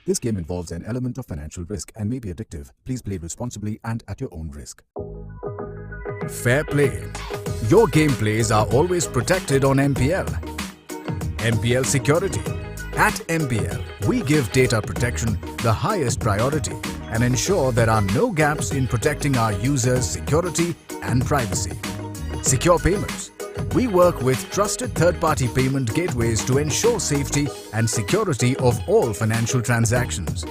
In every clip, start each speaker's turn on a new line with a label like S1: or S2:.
S1: This game involves an element of financial risk and may be addictive. Please play responsibly and at your own risk. Fair play. Your gameplays are always protected on MPL. MPL Security. At MPL, we give data protection the highest priority and ensure there are no gaps in protecting our users' security and privacy. Secure payments. We work with trusted third-party payment gateways to ensure safety and security of all financial transactions.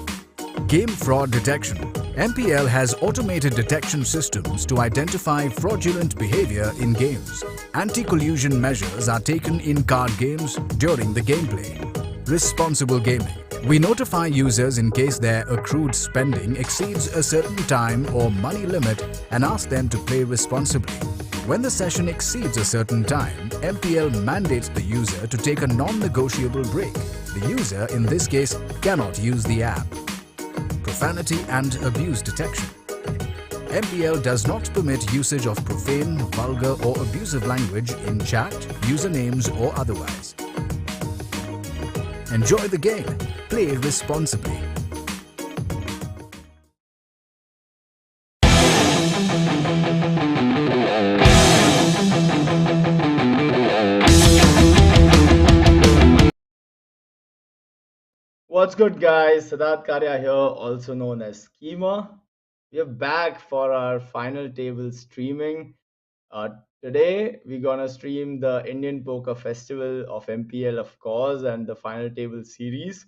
S1: Game fraud detection. MPL has automated detection systems to identify fraudulent behavior in games. Anti-collusion measures are taken in card games during the gameplay. Responsible gaming. We notify users in case their accrued spending exceeds a certain time or money limit and ask them to play responsibly. When the session exceeds a certain time, MPL mandates the user to take a non-negotiable break. The user, in this case, cannot use the app. Profanity and abuse detection. MPL does not permit usage of profane, vulgar or abusive language in chat, usernames or otherwise. Enjoy the game. Play responsibly.
S2: What's good, guys? Siddharth Karia here, also known as Schema. We are back for our final table streaming. Today, we're gonna stream the Indian Poker Festival of MPL, of course, and the final table series.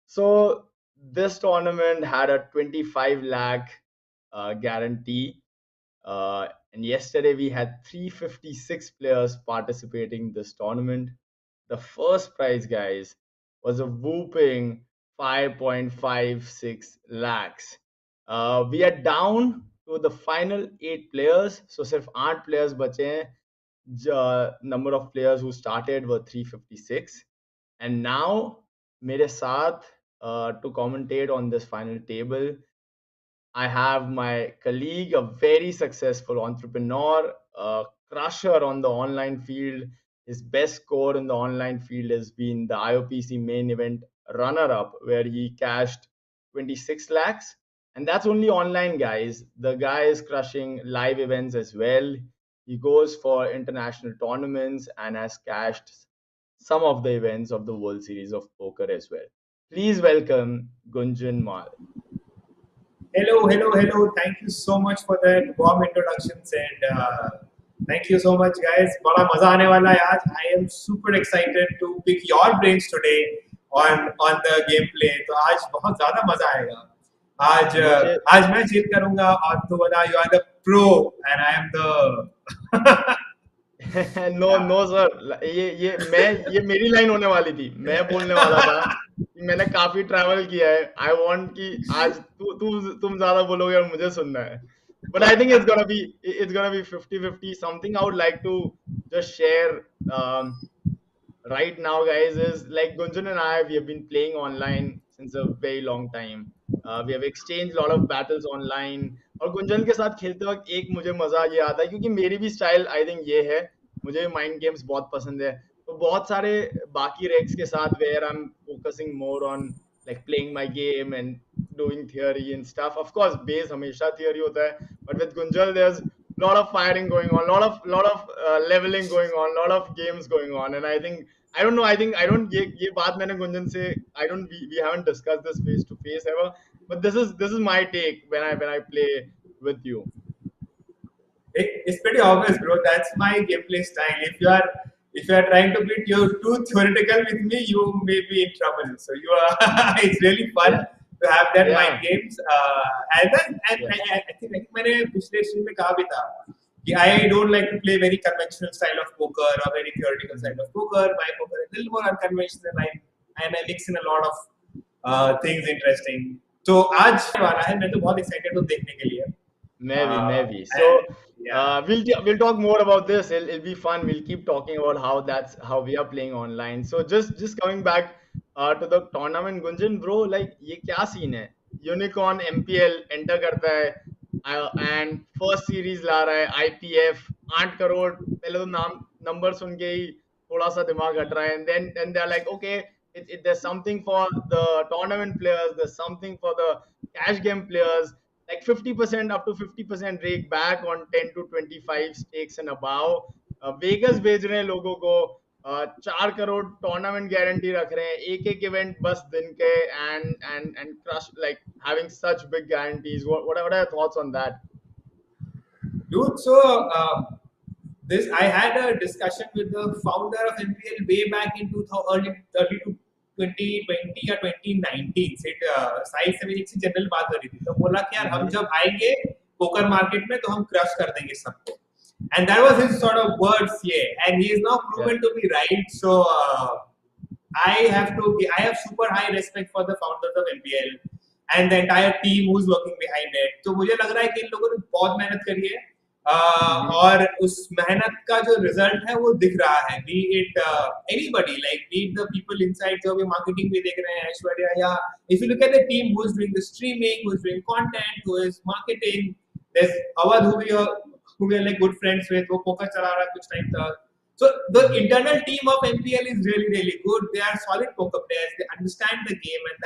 S2: So, this tournament had a 25 lakh guarantee. And yesterday, we had 356 players participating in this tournament. The first prize, guys, was a whooping 5.56 lakhs. We are down to the final 8 players. So सिर्फ 8 players बचे हैं. Number of players who started were 356. And now मेरे साथ to commentate on this final table, I have my colleague, a very successful entrepreneur, a crusher on the online field. His best score in the online field has been the IOPC main event runner up, where he cashed 26 lakhs. And that's only online, guys. The guy is crushing live events as well. He goes for international tournaments and has cashed some of the events of the World Series of Poker as well. Please welcome Goonjan Mal.
S3: Hello. Thank you so much for that warm introductions and thank you so much, guys. बड़ा मजा आने वाला है आज. I am super excited to pick your brains today on the gameplay. तो आज बहुत ज़्यादा मजा आएगा. आज मैं जीत करूँगा और तू बता you are the pro and I am the
S2: no sir, ये मेरी लाइन होने वाली थी. मैं बोलने वाला था कि मैंने काफी ट्रैवल किया है. आई वांट कि आज तुम ज्यादा बोलोगे और मुझे सुनना है. But I think it's gonna be 50-50. Something I would like to just share right now, guys, is like Goonjan and I, we have been playing online since a very long time. We have exchanged a lot of battles online. और गुंजन के साथ खेलते वक्त एक मुझे मजा ये आता है क्योंकि मेरी भी स्टाइल आई थिंक ये है. मुझे माइंड गेम्स बहुत पसंद है. तो बहुत सारे बाकी रेक्स के साथ where I am focusing more on like playing my game and doing theory and stuff. Of course base हमेशा थियरी होता है, but with Gunjan there is lot of firing going on, lot of leveling going on, lot of games going on. And I think I don't know, I don't ये बात मैंने गुंजन से we haven't discussed this face to face ever, but this is my take when I play with you.
S3: It's pretty obvious, bro. That's my gameplay style. If you are trying to be too theoretical with me, you may be in trouble. So it's really fun to have that mind games. And I think मैंने पिछले stream में कहा भी था कि I don't like to play very conventional style of poker or very theoretical style of poker. My poker is a little more unconventional and I mix in a lot of things interesting. तो आज वाला है, मैं तो बहुत excited हूँ देखने के लिए.
S2: Maybe. So we'll talk more about this. It'll be fun. We'll keep talking about how we are playing online. So just coming back to the tournament, Goonjan bro, like ये क्या scene है? Unicorn MPL enter करता है and first series ला रहा है. IPF 8 crore. पहले तो नाम नंबर सुन के ही थोड़ा सा दिमाग हट रहा है. And then they're like, okay, there's something for the tournament players, there's something for the cash game players, like 50% up to 50% rake back on 10 to 25 stakes and above. Vagus भेज रहे हैं लोगों को, 4 करोड़ टूर्नामेंट गारंटी रख रहे हैं, एक एक इवेंट बस दिन के, and crush, like having such big guarantees. What are your thoughts on that?
S3: Dude, so this I had a discussion with the founder of MPL way back in 2000, early to 2020 या 2019 से side से मेरी एक general बात हो रही थी, तो बोला कि यार हम जब आएंगे पोकर मार्केट में तो हम क्रश कर देंगे सबको, and that was his sort of words, yeah, and he is now proven to be right. So I have super high respect for the founders of MPL and the entire team who's working behind it. तो मुझे लग रहा है कि इन लोगों ने बहुत मेहनत करी है, और उस मेहनत का जो रिजल्ट है वो दिख रहा है. Be it anybody, like be it the people inside जो भी marketing भी देख रहे हैं, ऐश्वर्या, या if you look at the team who's doing the streaming, who's doing content, who is marketing, there's Awad who we are like good friends with, वो poker चला रहा है कुछ टाइम तक. So the internal team of MPL is really, really good. They are solid poker players. They understand the game, and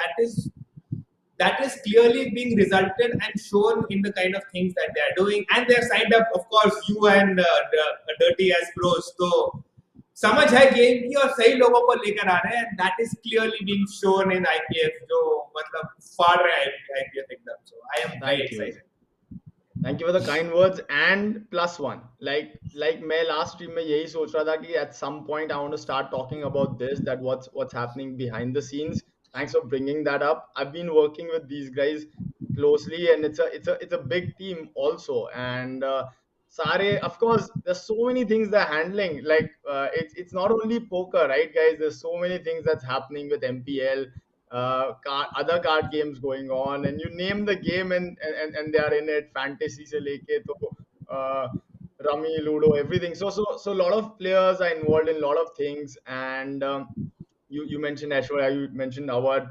S3: that is clearly being resulted and shown in the kind of things that they are doing. And they are signed up, of course, you and Dirty as pros. So समझ है game की और सही लोगों को लेकर आ रहे हैं. That is clearly being shown in IPF, जो मतलब फाड़ रहे हैं IPF एकदम. So I am very excited.
S2: Thank you for the kind words. And +1, like मैं last stream में यही सोच रहा था कि at some point I want to start talking about this, that what's happening behind the scenes. Thanks for bringing that up. I've been working with these guys closely, and it's a big team also. And Sare, of course, there's so many things they're handling. Like it's not only poker, right, guys? There's so many things that's happening with MPL. Other card games going on, and you name the game and they are in it. Fantasy se leke to Rummy, Ludo, everything. So a lot of players are involved in a lot of things. And you mentioned Ashwarya, you mentioned Awad,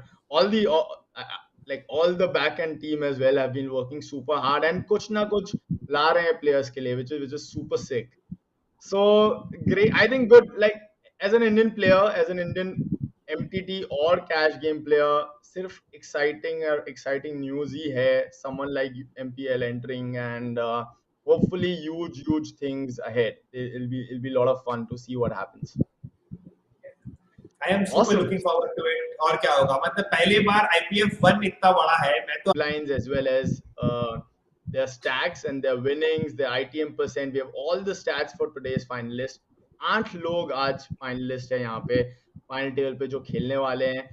S2: like all the back end team as well have been working super hard, and kuch na kuch la rahe hain players ke liye, which is super sick. So great. I think good. Like as an Indian player, as an Indian MTT or cash game player, सिर्फ exciting news ही है. Someone like MPL entering, and hopefully huge things ahead. It'll be a lot of fun to see what happens.
S3: I am super looking forward to it. और क्या होगा, मतलब पहली बार IPF 1 इतना बड़ा है. मैं तो
S2: lines as well as their stacks and their winnings, their ITM percent. We have all the stats for today's finalist. 8 लोग आज finalist है यहाँ पे final table पे जो खेलने वाले हैं.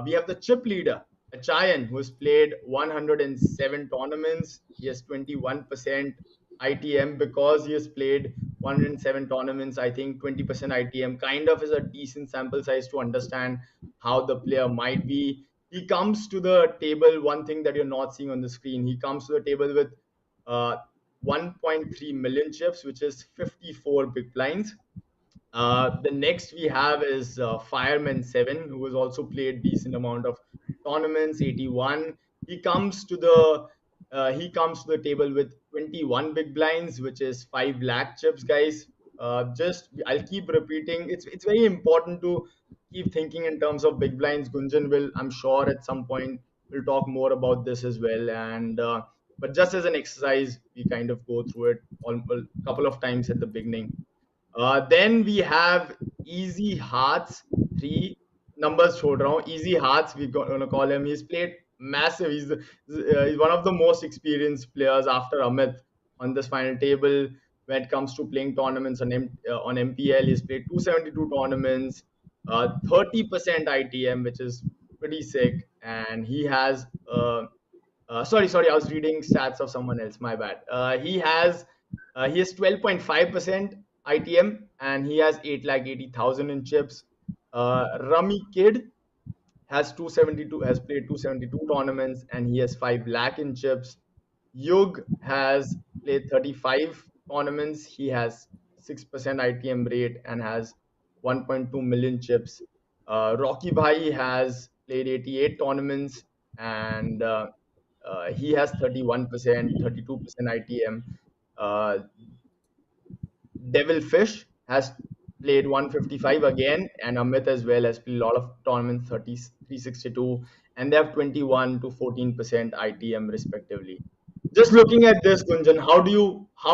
S2: We have the chip leader, Achayan, who has played 107 tournaments. He has 21% ITM because he has played 107 tournaments. I think 20% ITM kind of is a decent sample size to understand how the player might be. He comes to the table, one thing that you're not seeing on the screen, he comes to the table with 1.3 million chips, which is 54 big blinds. The next we have is Fireman 7, who has also played decent amount of tournaments, 81. He comes to the table with 21 big blinds, which is 5 lakh chips, guys. I'll keep repeating. It's very important to keep thinking in terms of big blinds. Goonjan will, I'm sure, at some point will talk more about this as well. And but just as an exercise, we kind of go through it a couple of times at the beginning. Then we have Easy Hearts 3. Numbers छोड़ रहा हूँ. Easy Hearts, we're gonna call him. He's played massive. He's one of the most experienced players after Amit on this final table when it comes to playing tournaments on MPL. He's played 272 tournaments, 30% ITM, which is pretty sick. And he has sorry, I was reading stats of someone else. My bad. He has 12.5% ITM, and he has 8,80,000 in chips. Rummy Kid has played 272 tournaments, and he has 5 lakh in chips. Yug has played 35 tournaments. He has 6% ITM rate and has 1.2 million chips. Rocky Bhai has played 88 tournaments, and he has 31%, 32% ITM. Devilfish has played 155 again, and Amit as well has played a lot of tournaments, 30, 362, and they have 21 to 14% ITM respectively. Just looking at this, Gunjan, how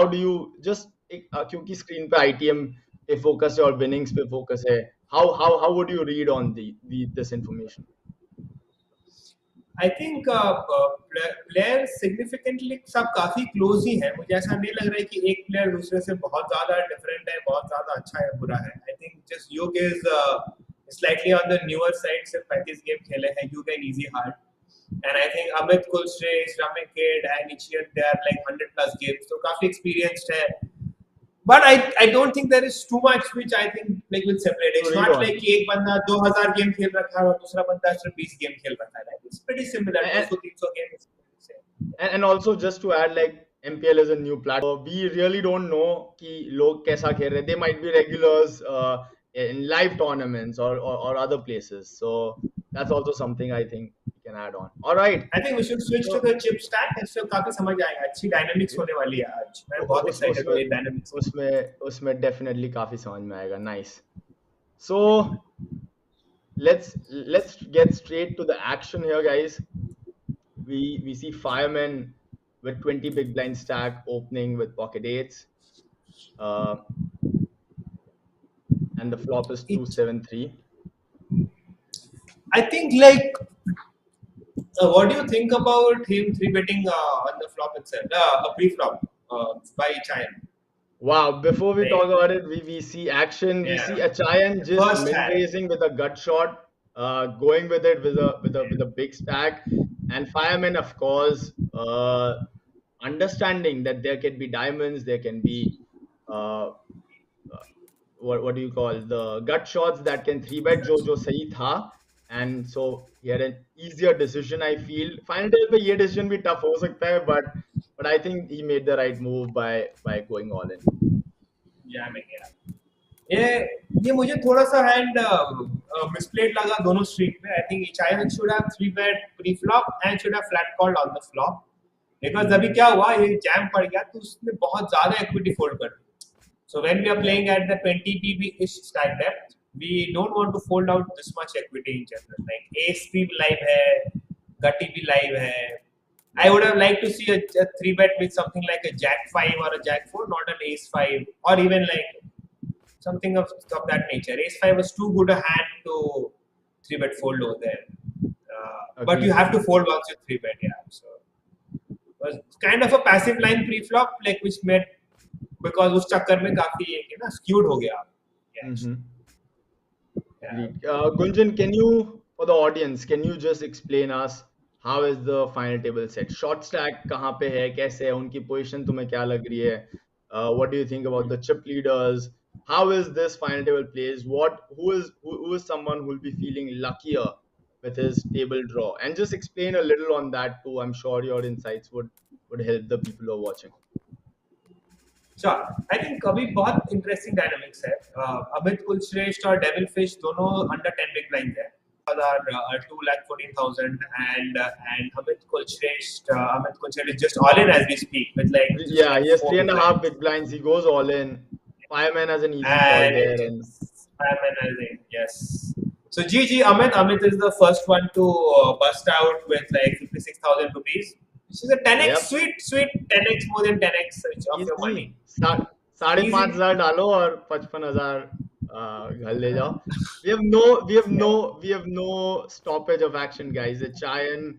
S2: do you just क्योंकि screen पे ITM पे focus है और winnings पे focus है, how would you read on the this information?
S3: I think player significantly सब काफी close ही है. मुझे ऐसा नहीं लग रहा है कि एक प्लेयर दूसरे से बहुत ज्यादा डिफरेंट है, बहुत ज्यादा अच्छा है, बुरा है. I think just Yug is slightly on the newer side. सिर्फ 35 गेम खेले हैं. Yug and easy hard. And I think Amit Kulshreshtha, Ramit kid and निशियन, दे आर लाइक 100+ गेम्स, तो काफी एक्सपीरियंस्ड है. But I don't think there is too much which I think like will separate. It's not like कि एक बंदा 2000 game खेल रखा है और दूसरा बंदा सिर्फ 20 गेम खेल रखा है. It's pretty similar. 200-300 game is same.
S2: And also just to add, like MPL is a new platform. We really don't know कि लोग कैसा खेल रहे हैं. They might be regulars in live tournaments or other places. So that's also something I think we can add on. All right.
S3: I think we should switch to the chip stack. इससे काफी समझ आएगा. अच्छी dynamics होने वाली है आज. मैं बहुत excited हूँ ये डायनामिक्स.
S2: उसमें definitely काफी समझ में आएगा. Nice. So let's get straight to the action here, guys. We see Fireman with 20 big blind stack opening with pocket eights. And the flop is 2-7-3.
S3: I think like what do you think about him 3-betting on the flop itself, a pre-flop by Chayan?
S2: Wow, before we talk about it, we see action. We see Achayan just min-raising with a gut shot, going with it with a big stack, and Fireman, of course, understanding that there can be diamonds, there can be what do you call the gut shots that can 3-bet जो सही था, and so he had an easier decision. I feel final table पे ये decision भी tough हो सकता है, but I think he made the right move by going all in.
S3: ये मुझे थोड़ा सा हैंड मिसप्लेड लगा दोनों स्ट्रीक में. I think Chayan should have 3-bet pre-flop and should have flat called on the flop, because अभी क्या हुआ, ये जैम पड़ गया तो उसने बहुत ज्यादा इक्विटी फोल्ड कर दी. So when we are playing at the 20 PB-ish stack depth, we don't want to fold out this much equity in general. Like ace भी live है, gutty भी live है. I would have liked to see a 3-bet with something like a jack 5 or a jack 4, not an ace 5, or even like something of that nature. Ace 5 was too good a hand to 3-bet fold over there. But you have to fold once you 3-bet, yeah. So it was kind of a passive line pre-flop, like which made, because उस चक्कर में काफी ये ना skewed हो गया.
S2: Goonjan, can you, for the audience, can you just explain us how is the final table set? Short stack कहाँ पे है, कैसे है, उनकी position तुम्हें क्या लग रही है? What do you think about the chip leaders? How is this final table plays? Who is someone who will be feeling luckier with his table draw? And just explain a little on that too. I'm sure your insights would help the people who are watching.
S3: Sure. I think अभी बहुत interesting dynamics है. अमित कुलश्रेष्ठ और devil fish दोनों under 10 big blinds है. Are 2,14,000 and Amit Kulshresht is just all in as we speak with like
S2: he has 3.5 big blinds. He goes all in. Fireman has an easy call there, and
S3: Fireman has it. Yes. So GG Amit is the first one to bust out with like 56,000 rupees. Which is a 10x, sweet 10x, more than 10x of your money.
S2: 5,500 डालो और 55,000 घर ले जाओ. We have no stoppage of action, guys. Chayan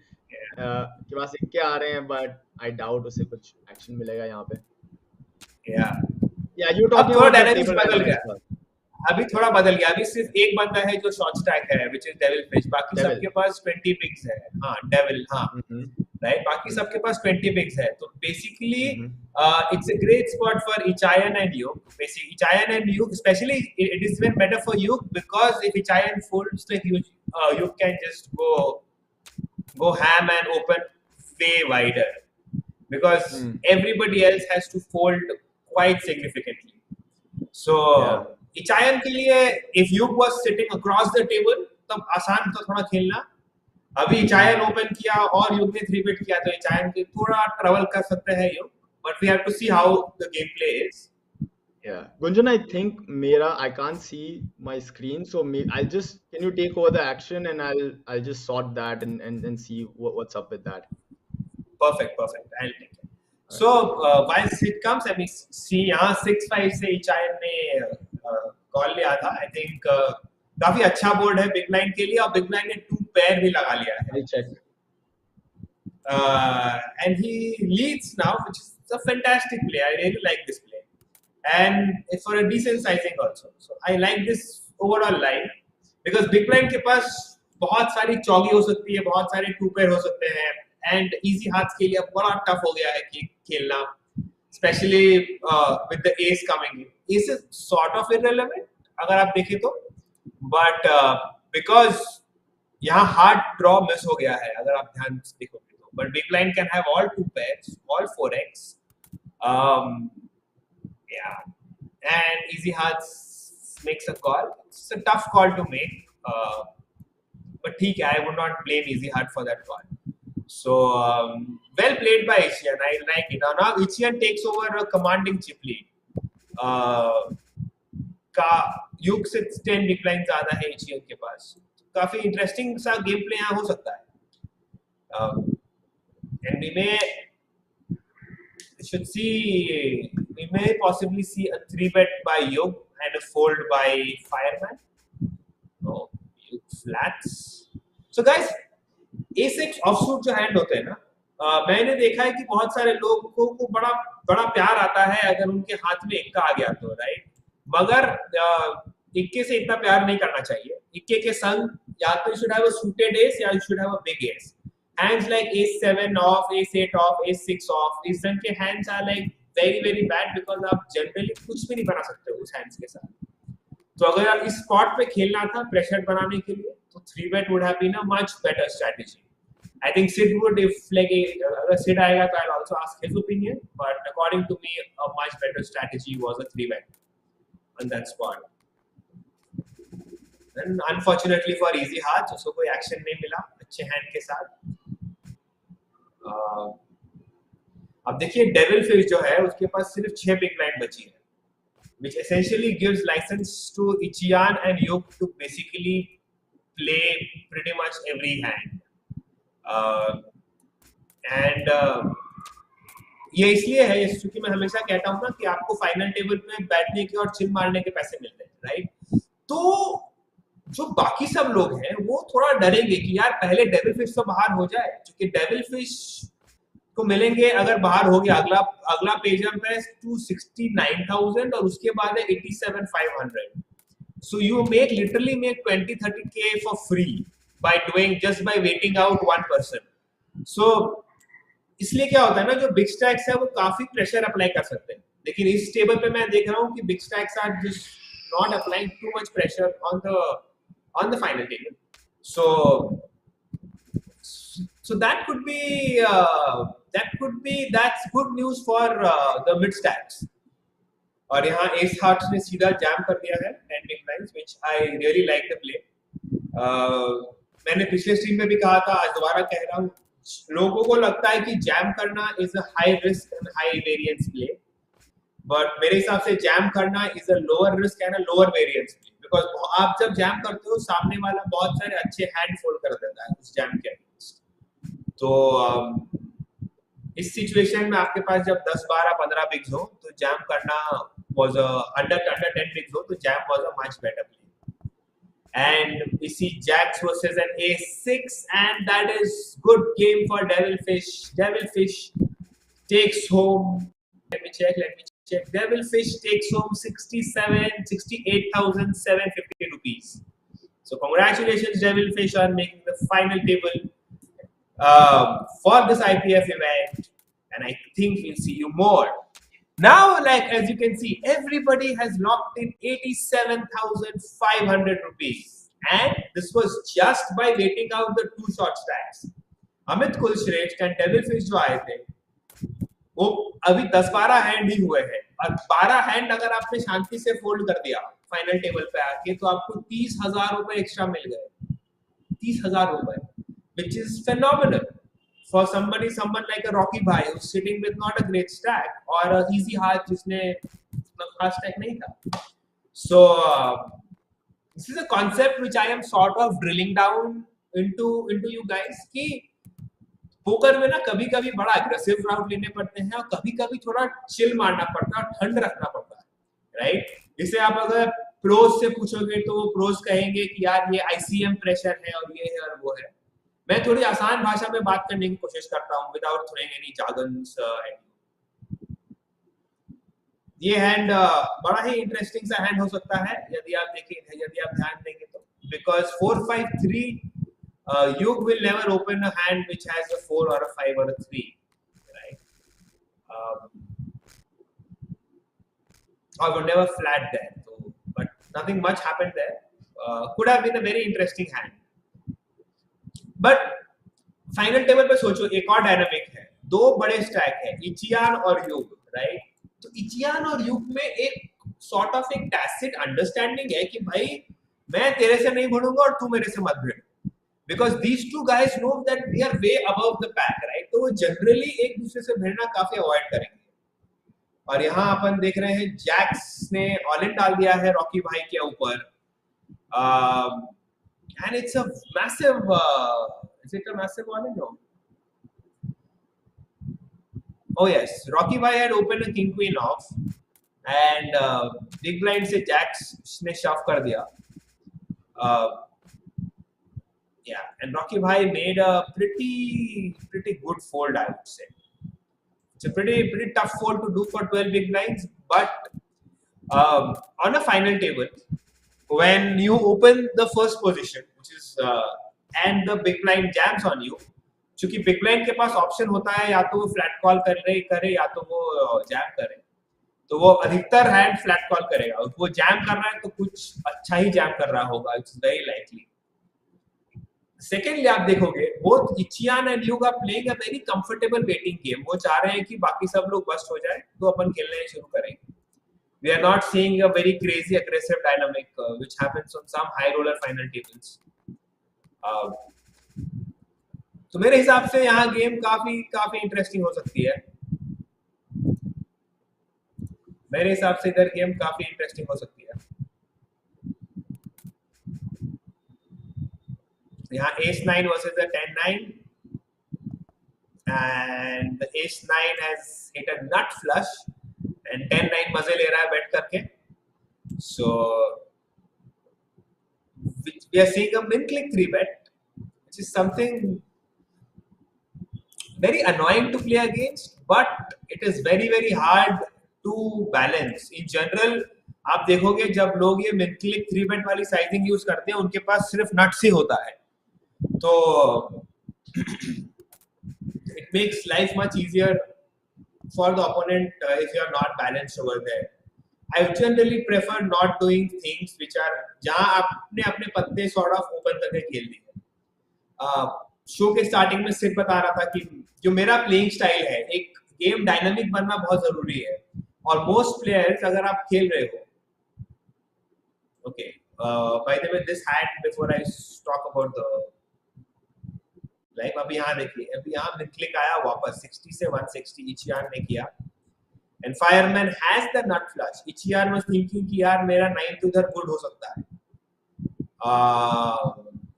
S2: के पास इक्के आ रहे हैं, but I doubt उसे कुछ action मिलेगा यहाँ पे. Yeah, you talking about
S3: dynamics बदल गया. अभी थोड़ा बदल गया. अभी सिर्फ एक बंदा है जो शॉर्ट स्टैक है, which is Devil Fish. बाकी सबके पास 20 bigs है. हाँ, Devil, हाँ. Right? बाकी सबके पास 20 bigs है. तो basically, it's a great spot for Chayan and you. Basically, Chayan and you, especially it is even better for you because if Chayan folds, like you can just go ham and open way wider because everybody else has to fold quite significantly. So Chayan के लिए if you was sitting across the table तब आसान था थोड़ा खेलना. अभी Chayan open किया और युग ने 3-bet किया तो Chayan के थोड़ा ट्रबल कर सकते हैं युग. But we have to see how the gameplay is.
S2: Yeah, Gunjan, I think I can't see my screen, so can you take over the action and I'll just sort that and see what's up with that.
S3: Perfect. I'll take it.
S2: All
S3: So
S2: right.
S3: while Sid comes, I mean, see यहाँ 6-5 से HIM ने call लिया था. I think काफी अच्छा board है big blind के लिए और बिग ब्लाइंड ने 2 पेयर भी लगा लिया है.
S2: I'll check.
S3: And he leads now, which is a fantastic play. I really like this play, and it's for a decent sizing also. So I like this overall line because big blind के पास बहुत सारी चौगी हो सकती है, बहुत सारे to pair हो सकते हैं, and easy hearts के लिए बड़ा टफ हो गया है कि खेलना, especially with the ace coming in. Ace is sort of irrelevant अगर आप देखें तो, but because यहाँ हार्ड ड्रॉ मिस हो गया है अगर आप ध्यान से देखोगे तो. But big blind can have all 2 pairs, all 4x. Yeah, and easy hearts makes a call. It's a tough call to make, but ठीक है, I would not blame easy heart for that call. So well played by Asian. I like it. Now Asian takes over a commanding chip lead. का युग से 10 big blind ज्यादा है Asian के पास. काफी interesting सा गेम प्ले यहाँ हो सकता है. And we may possibly see a 3-bet by Yug and a fold by Fireman. Oh, Yug flats. So guys, A6 offsuit जो हैंड होते हैं ना, मैंने देखा है कि बहुत सारे लोगों को बड़ा प्यार आता है अगर उनके हाथ में इक्का आ गया तो, राइट. मगर इक्के से इतना प्यार नहीं करना चाहिए. इक्के के संग या तो you should have a suited ace या you should have a big ace. Hands like ace 7 off, ace 8 off, ace 6 off, इस तरह के hands are like very bad because आप generally कुछ भी नहीं बना सकते हो उस hands के साथ. तो अगर आप इस spot पे खेलना था pressure बनाने के लिए तो 3-bet would have been a much better strategy. I think Sid would, if like अगर Sid आएगा तो I'll also ask his opinion, but according to me a much better strategy was a 3-bet on that spot. And unfortunately for easy hearts उसको कोई action नहीं मिला अच्छे hand के साथ. अब देखिए डेविल फिश जो है उसके पास सिर्फ 6 बिग ब्लाइंड बची है, which essentially gives license to Ichian and Yuk to basically play pretty much every hand. And ये इसलिए है क्योंकि मैं हमेशा कहता हूँ ना कि आपको फाइनल टेबल पे बैठने के और चिल मारने के पैसे मिलते हैं, राइट. तो जो बाकी सब लोग हैं वो थोड़ा डरेंगे कि यार पहले डेविल फिश तो बाहर हो जाए, क्योंकि डेविल फिश को मिलेंगे अगर बाहर हो गया अगला पेज पे 269,000 और उसके बाद है 87,500. So you literally make 20-30k for free by waiting out one person. So इसलिए क्या होता है ना, जो बिग स्टैक्स है वो काफी प्रेशर अप्लाई कर सकते हैं, लेकिन इस टेबल पे मैं देख रहा हूँ कि big stacks are just not applying too much pressure on the final table. So that could be that's good news for the mid stacks. और यहाँ एस हार्ट्स ने सीधा जैम कर दिया है 10 big blinds, which I really like the play. मैंने पिछले stream में भी कहा था, आज दोबारा कह रहा हूँ, लोगों को लगता है कि जैम करना is a high risk and high variance play, but मेरे हिसाब से जैम करना is a lower risk and a lower variance play, because आप जब जैम करते हो सामने वाला बहुत सारे अच्छे हैंड फोल्ड कर देता है उस जैम के अगेंस्ट. तो इस सिचुएशन में आपके पास जब 10 12 15 बिग्स हो तो जैम करना was under 10 bigs हो तो jam was a much better play. And we see jacks versus an a6, and that is good game for Devilfish. Devilfish takes home, let me check, Devilfish takes home 68,750 rupees. So congratulations Devilfish on making the final table for this IPF event, and I think we'll see you more. Now, like as you can see, everybody has locked in 87,500 rupees, and this was just by waiting out the 2 short stacks. Amit Kulshresht and Devilfish जो आए थे, वो अभी 10-12 hand ही हुए हैं, और 12 hand अगर आपने शांति से फोल्ड कर दिया फाइनल टेबल पे आके तो आपको 30,000 रुपए एक्स्ट्रा मिल गए. 30,000 रुपए, which is phenomenal. For someone like a Rocky Bhai who's sitting with not a great stack, or a easy heart जिसने उतना खास स्टैक नहीं था. So this is a concept which I am sort of drilling down into you guys कि poker में ना कभी-कभी बड़ा एग्रेसिव राउट लेने पड़ते हैं और कभी-कभी थोड़ा चिल मारना पड़ता है और ठंड रखना पड़ता है, राइट? इसे आप अगर प्रोज से पूछोगे तो वो प्रोज कहेंगे कि यार ये ICM प्रेशर है और ये है और वो है. मैं थोड़ी आसान भाषा में बात करने की कोशिश करता हूँ विदाउट थ्रोइंग एनी जार्गन्स. ये हैंड बड़ा ही इंटरेस्टिंग सा हैंड हो सकता है यदि आप ध्यान देंगे तो, because 4-5-3 you will never open a hand which has a 4 or a 5 or a 3, right? I would never flat there, so, but nothing much happened there. Could have been a very interesting hand. But final table पे सोचो, एक और dynamic है, दो बड़े stack है, इचियान और युग, राइट? तो इचियान और युग में एक सॉर्ट ऑफ एक टैसिट अंडरस्टैंडिंग है कि भाई मैं तेरे से नहीं भिड़ूंगा और तू मेरे से मत भिड़, because these two guys know that we are way above the pack, right? तो वो जनरली एक दूसरे से भिड़ना काफी अवॉइड करेंगे. और यहाँ अपन देख रहे हैं जैक्स ने ऑल इन डाल दिया है रॉकी भाई के ऊपर. And it's a massive, is it a massive one? No. Oh yes, Rocky Bhai had opened a king queen off, and big blind से jacks ने shove कर दिया. Yeah, and Rocky Bhai made a pretty good fold, I would say. It's a pretty tough fold to do for 12 big blinds, but on a final table, when you open the first position, which is and the big blind jams on you, क्योंकि big blind के पास option होता है या तो वो flat call करे या तो वो जैम करे, तो वो अधिकतर हैंड फ्लैट कॉल करेगा. वो जैम कर रहा है तो कुछ अच्छा ही जैम कर रहा होगा, इट्स वेरी लाइकली. सेकेंडली आप देखोगे बोथ इचियान and Yug are playing a very comfortable waiting game. वो चाह रहे हैं कि बाकी सब लोग बस्ट हो जाए तो अपन खेलने शुरू करेंगे. We are not seeing a very crazy aggressive dynamic which happens on some high roller final tables. तो मेरे हिसाब से यहाँ गेम काफी इंटरेस्टिंग हो सकती है. मेरे हिसाब से इधर गेम काफी इंटरेस्टिंग हो सकती है. यहाँ ace-9 versus a 10-9, and the ace-9 has hit a nut flush. And 10-9 मजे ले रहा है बैट करके. So we are seeing a min click 3 bet, which is something very annoying to play against, but it is very hard to balance. In general, आप देखोगे जब लोग ये min click 3 bet वाली साइजिंग यूज करते हैं, उनके पास सिर्फ नट्स ही होता है, तो it makes life much easier for the opponent if you are not balanced over there. I generally prefer not doing things which are जहाँ आपने अपने पत्ते sort of open करके खेल दिए. शो के स्टार्टिंग में सिर्फ बता रहा था कि जो मेरा प्लेइंग स्टाइल है, एक गेम डायनामिक बनना बहुत जरूरी है. और मोस्ट प्लेयर्स अगर आप खेल रहे हो, okay, by the way, this hand before I talk about the like अभी यहाँ देखिए, अभी यहाँ मिड क्लिक आया वापस 60 से 160 इचियान ने किया, and fireman has the nut flush. इचियान वाज थिंकिंग कि यार मेरा 9 तो उधर गुड हो सकता है,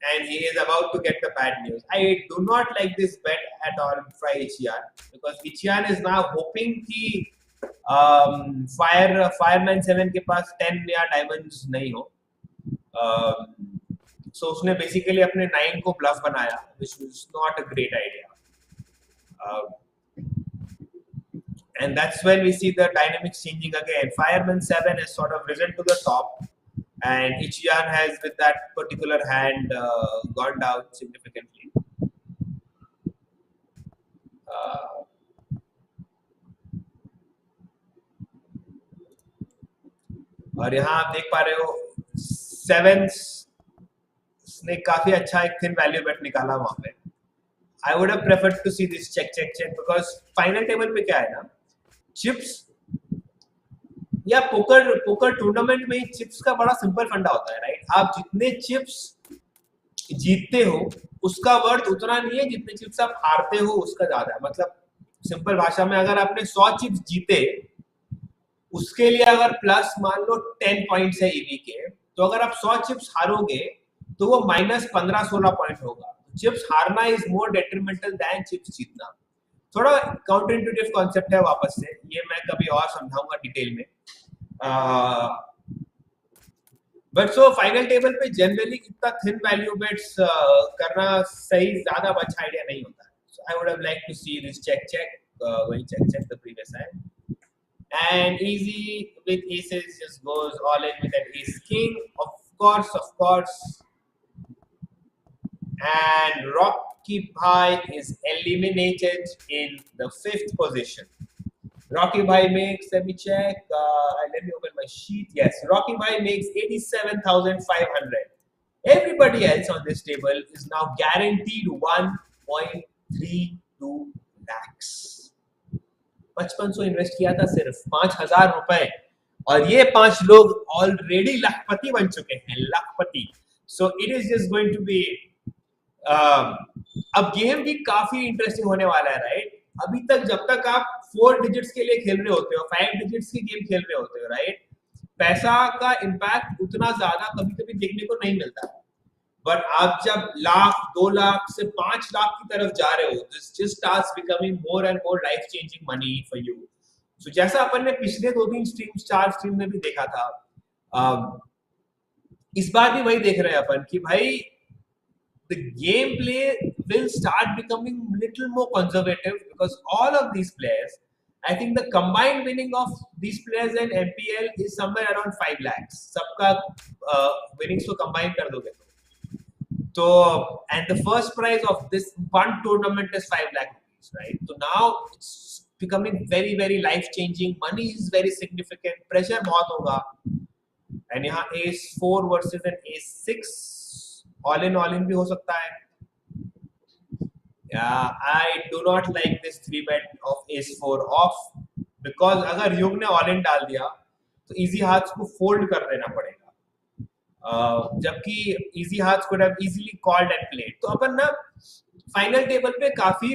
S3: and he is about to get the bad news. I do not like this bet at all by Ichian, because Ichian is now hoping कि fireman 7 के पास 10 या डायमंड्स नहीं हो. So उसने basically अपने 9 को bluff बनाया, which was not a great idea. And that's when we see the dynamics changing again. Fireman 7 has sort of risen to the top, and Ichian has, with that particular hand, gone down significantly. और यहाँ आप देख पा रहे हो 7s ने काफी अच्छा एक थिन वैल्यू बेट निकाला वहां पे. I would have preferred to see this check because final table पे क्या है ना, चिप्स या पोकर टूर्नामेंट में चिप्स का बड़ा सिंपल फंडा होता है, राइट? आप जितने चिप्स जीतते हो उसका वर्थ उतना नहीं है जितने चिप्स आप हारते हो उसका ज्यादा है. मतलब सिंपल भाषा में, अगर आपने 100 चिप्स जीते उसके लिए अगर प्लस मान लो 10 पॉइंट्स है ईवी के, तो अगर आप 100 चिप्स हारोगे तो वो माइनस 15-16 पॉइंट होगा। चिप्स हारना is more detrimental than chips जीतना। थोड़ा काउंटर इंट्यूटिव कॉन्सेप्ट है, वापस से ये मैं कभी और समझाऊंगा डिटेल में। बट सो फाइनल टेबल पे जनरली इतना थिन वैल्यू बेट्स करना सही, ज्यादा अच्छा आइडिया नहीं होता है। So I would have like to see this check going check the previous hand, and easy with aces just goes all in with an ace king, of course, and Rocky Bhai is eliminated in the 5th position. Rocky Bhai makes, let me check, let me open my sheet. Yes, Rocky Bhai makes 87,500. Everybody else on this table is now guaranteed 1.32 lakhs. 5500 invest किया था सिर्फ 5,000 रुपए, और ये 5 लोग already लखपति बन चुके हैं, लखपति। So it is just going to be, अब गेम भी काफी इंटरेस्टिंग होने वाला है, राइट? अभी तक जब तक आप 4 डिजिट्स के लिए खेल रहे होते हो, 5 डिजिट्स की गेम खेल रहे होते हो, राइट, पैसा का इम्पैक्ट उतना ज्यादा कभी कभी देखने को नहीं मिलता है। बट आप जब लाख 2 लाख से 5 लाख की तरफ जा रहे हो, this just starts becoming more and more life changing money for you. So जैसा अपन ने पिछले 2-3 स्ट्रीम 4 स्ट्रीम में भी देखा था, इस बार भी वही देख रहे हैं अपन कि भाई the gameplay will start becoming little more conservative, because all of these players, I think the combined winning of these players in MPL is somewhere around 5 lakhs. सबका winnings को combine कर दोगे तो, and the first prize of this one tournament is 5 lakh rupees, right? So now it's becoming very very life changing. Money is very significant, pressure बहुत होगा, and यहाँ ace 4 versus an ace 6 all in भी हो सकता है। I do not like this 3 bet of ace 4 off, because अगर युग ने all in डाल दिया तो easy hearts को fold कर देना पड़ेगा, जबकि easy hearts could have easily called and played। तो अपन ना फाइनल टेबल पे काफी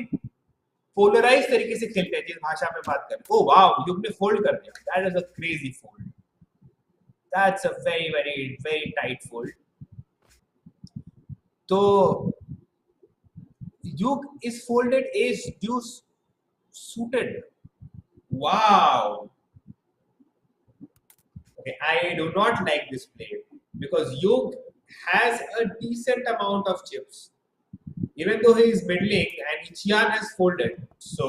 S3: पोलराइज तरीके से खेलते हैं, जिस भाषा में बात करें। ओ वाओ, युग ने फोल्ड कर दिया, that is a crazy fold, that's a very very very tight fold। तो Duke is folded ace deuce suited. Wow. Okay, I do not like this play, because Duke has a decent amount of chips, even though he is middling, and Ichian has folded. So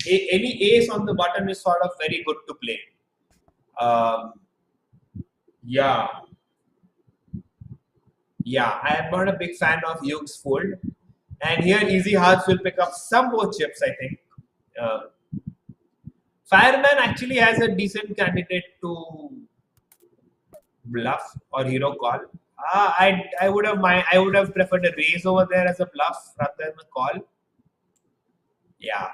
S3: any ace on the button is sort of very good to play. Yeah, I am not a big fan of Yuke's fold, and here easy hearts will pick up some more chips, I think. Fireman actually has a decent candidate to bluff or hero call. I would have preferred a raise over there as a bluff rather than a call. Yeah,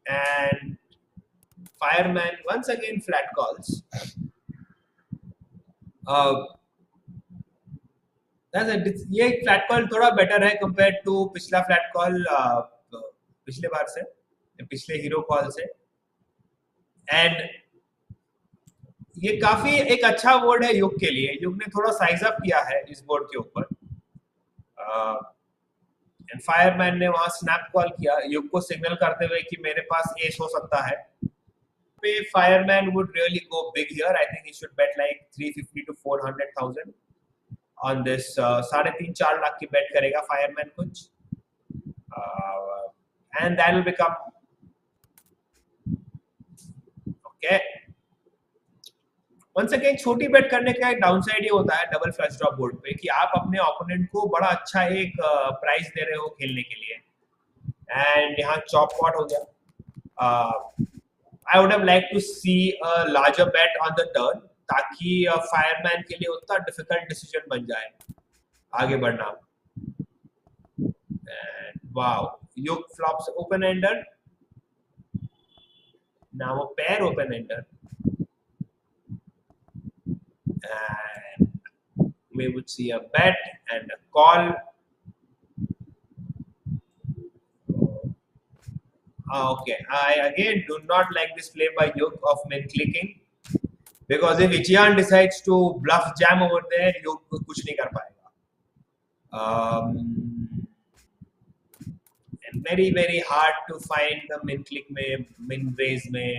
S3: and Fireman once again flat calls. ये flat call थोड़ा better है compare to पिछला flat call, पिछले बार से, पिछले hero call से, and ये काफी एक अच्छा बोर्ड है युग के लिए। युग ने थोड़ा साइज अप किया है इस बोर्ड के ऊपर, एंड फायरमैन ने वहां स्नैप कॉल किया युग को सिग्नल करते हुए कि मेरे पास एस हो सकता है। पे Fireman would really go big here, I think he should bet like 350 to 400,000 on this। 3.5-4 lakh की बेट करेगा फायरमैन कुछ, and that will become okay। once again छोटी बेट करने का एक डाउन साइड ये होता है डबल फ्लश ड्रॉप बोर्ड पे कि आप अपने ओपोनेंट को बड़ा अच्छा एक प्राइस दे रहे हो खेलने के लिए, एंड यहाँ चॉप पॉट हो गया। I would have liked to see a larger bet on the turn, ताकि फायरमैन के लिए उतना डिफिकल्ट डिसीजन बन जाए आगे बढ़ना। Wow, Yug flops open ender, now a pair open ender, and we would see a bet and a call। Okay, I again do not like this play by Yug of min clicking, because if Ichian decides to bluff jam over there, Yug कुछ नहीं कर पाएगा. And very hard to find the min click में min raise में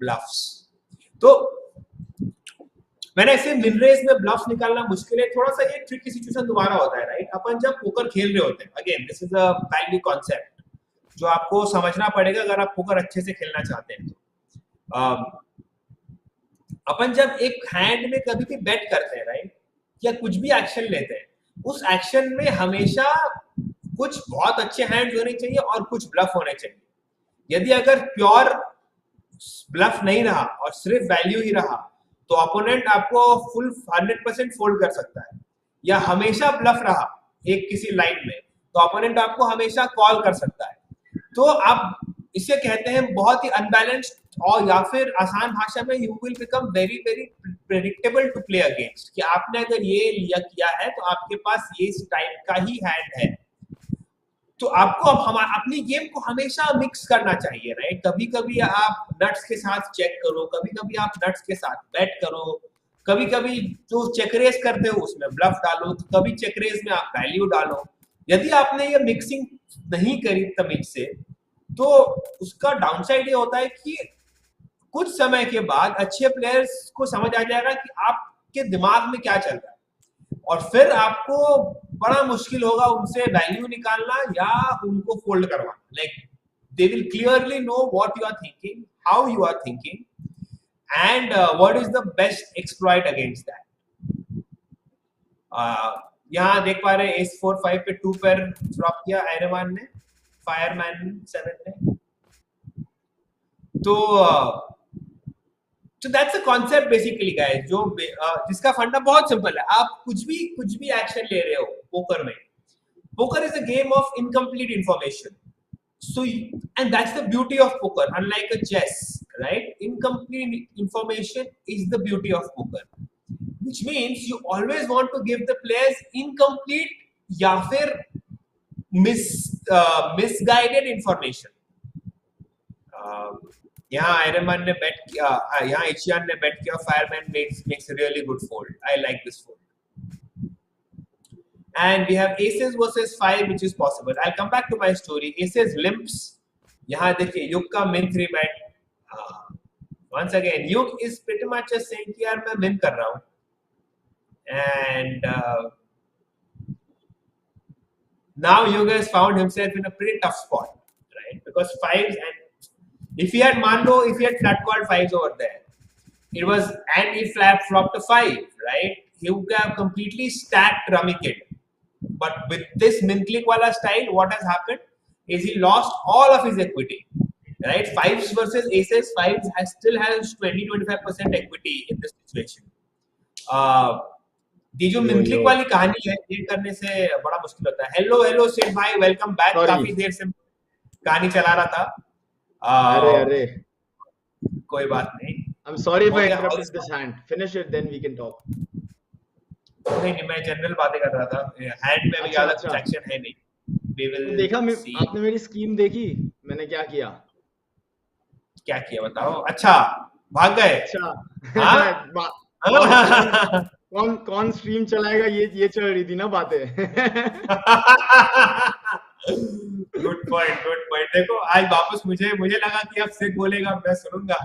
S3: bluffs. तो मैंने ऐसे min raise में bluffs निकालना मुश्किल है. थोड़ा सा ये tricky situation दोबारा होता है, right? अपन जब पोकर खेल रहे होते हैं, again this is a value concept जो आपको समझना पड़ेगा अगर आप पोकर अच्छे से खेलना चाहते हैं तो. अपन जब एक हैंड में कभी भी बेट करते हैं, राइट, या कुछ भी एक्शन लेते हैं, उस एक्शन में हमेशा कुछ बहुत अच्छे हैंड्स होने चाहिए और कुछ ब्लफ होने चाहिए. यदि अगर प्योर ब्लफ नहीं रहा और सिर्फ वैल्यू ही रहा तो अपोनेंट आपको फुल 100% फोल्ड कर सकता है, या हमेशा ब्लफ रहा एक किसी लाइन में तो अपोनेंट आपको हमेशा कॉल कर सकता है. तो आप इसे कहते हैं बहुत ही अनबैलेंस्ड, और या फिर आसान भाषा में you will become very predictable to play against, कि आपने अगर ये लिया किया है तो आपके पास ये इस टाइप का ही हैंड है. तो आपको अपनी गेम को हमेशा मिक्स करना चाहिए, राइट. कभी कभी आप नट्स के साथ चेक करो, कभी कभी आप नट्स के साथ बैट करो, कभी कभी जो चेक रेस करते हो उसमें ब्लफ डालो, तो कभी चेक रेस में आप वैल्यू डालो. यदि आपने ये मिक्सिंग नहीं करी तमीज से तो उसका डाउनसाइड ये होता है कि कुछ समय के बाद अच्छे प्लेयर्स को समझ आ जाएगा कि आपके दिमाग में क्या चल रहा है, और फिर आपको बड़ा मुश्किल होगा उनसे वैल्यू निकालना या उनको फोल्ड करवाना. Like they will clearly know what you are thinking, how you are thinking, and what is the best exploit against that. यहाँ देख पा रहे हैं एस 4-5 पे 2 पेयर ड्रॉप किया आयरमैन ने, फायरमैन 7 ने. तो that's a concept basically guys, जो जिसका फंडा बहुत सिंपल है. आप कुछ भी एक्शन ले रहे हो पोकर में. Poker is a game of incomplete information. So, and that's the beauty of poker, unlike a chess, right? Incomplete information is the beauty of poker, which means you always want to give the players incomplete या फिर misguided information. यहाँ Ironman ने बेट किया, यहाँ इचियान ने बेट किया, fireman makes a really good fold. I like this fold. And we have aces versus 5, which is possible. I'll come back to my story. Aces limps. यहाँ देखिए युग का min 3 bet. Once again, युग is pretty much just saying कि यार मैं min कर रहा हूँ. And now Yuga has found himself in a pretty tough spot, right? Because fives, and if he had flat called fives over there, it was, and he flopped a 5, right? He would have completely stacked Rummy Kid. But with this min click wala style, what has happened is he lost all of his equity, right? Fives versus aces, still has 20-25% equity in this situation. ये जो min click वाली कहानी है, ये करने से बड़ा मुश्किल होता है. हेलो सिड भाई, वेलकम बैक. काफी देर से कहानी चला रहा था.
S2: अरे
S3: कोई बात नहीं.
S2: I'm sorry if I interrupted this hand. Finish it, then we can talk.
S3: नहीं, मैं जनरल बातें कर रहा था. हैंड में भी ज्यादा कुछ एक्शन है नहीं.
S2: तो देखा, आपने मेरी स्कीम देखी, मैंने क्या किया बताओ. अच्छा, भाग गए. अच्छा, कौन स्ट्रीम चलाएगा, ये चल रही थी ना बातें.
S3: Good point. देखो आज वापस मुझे लगा कि अब सिड बोलेगा, मैं सुनूंगा.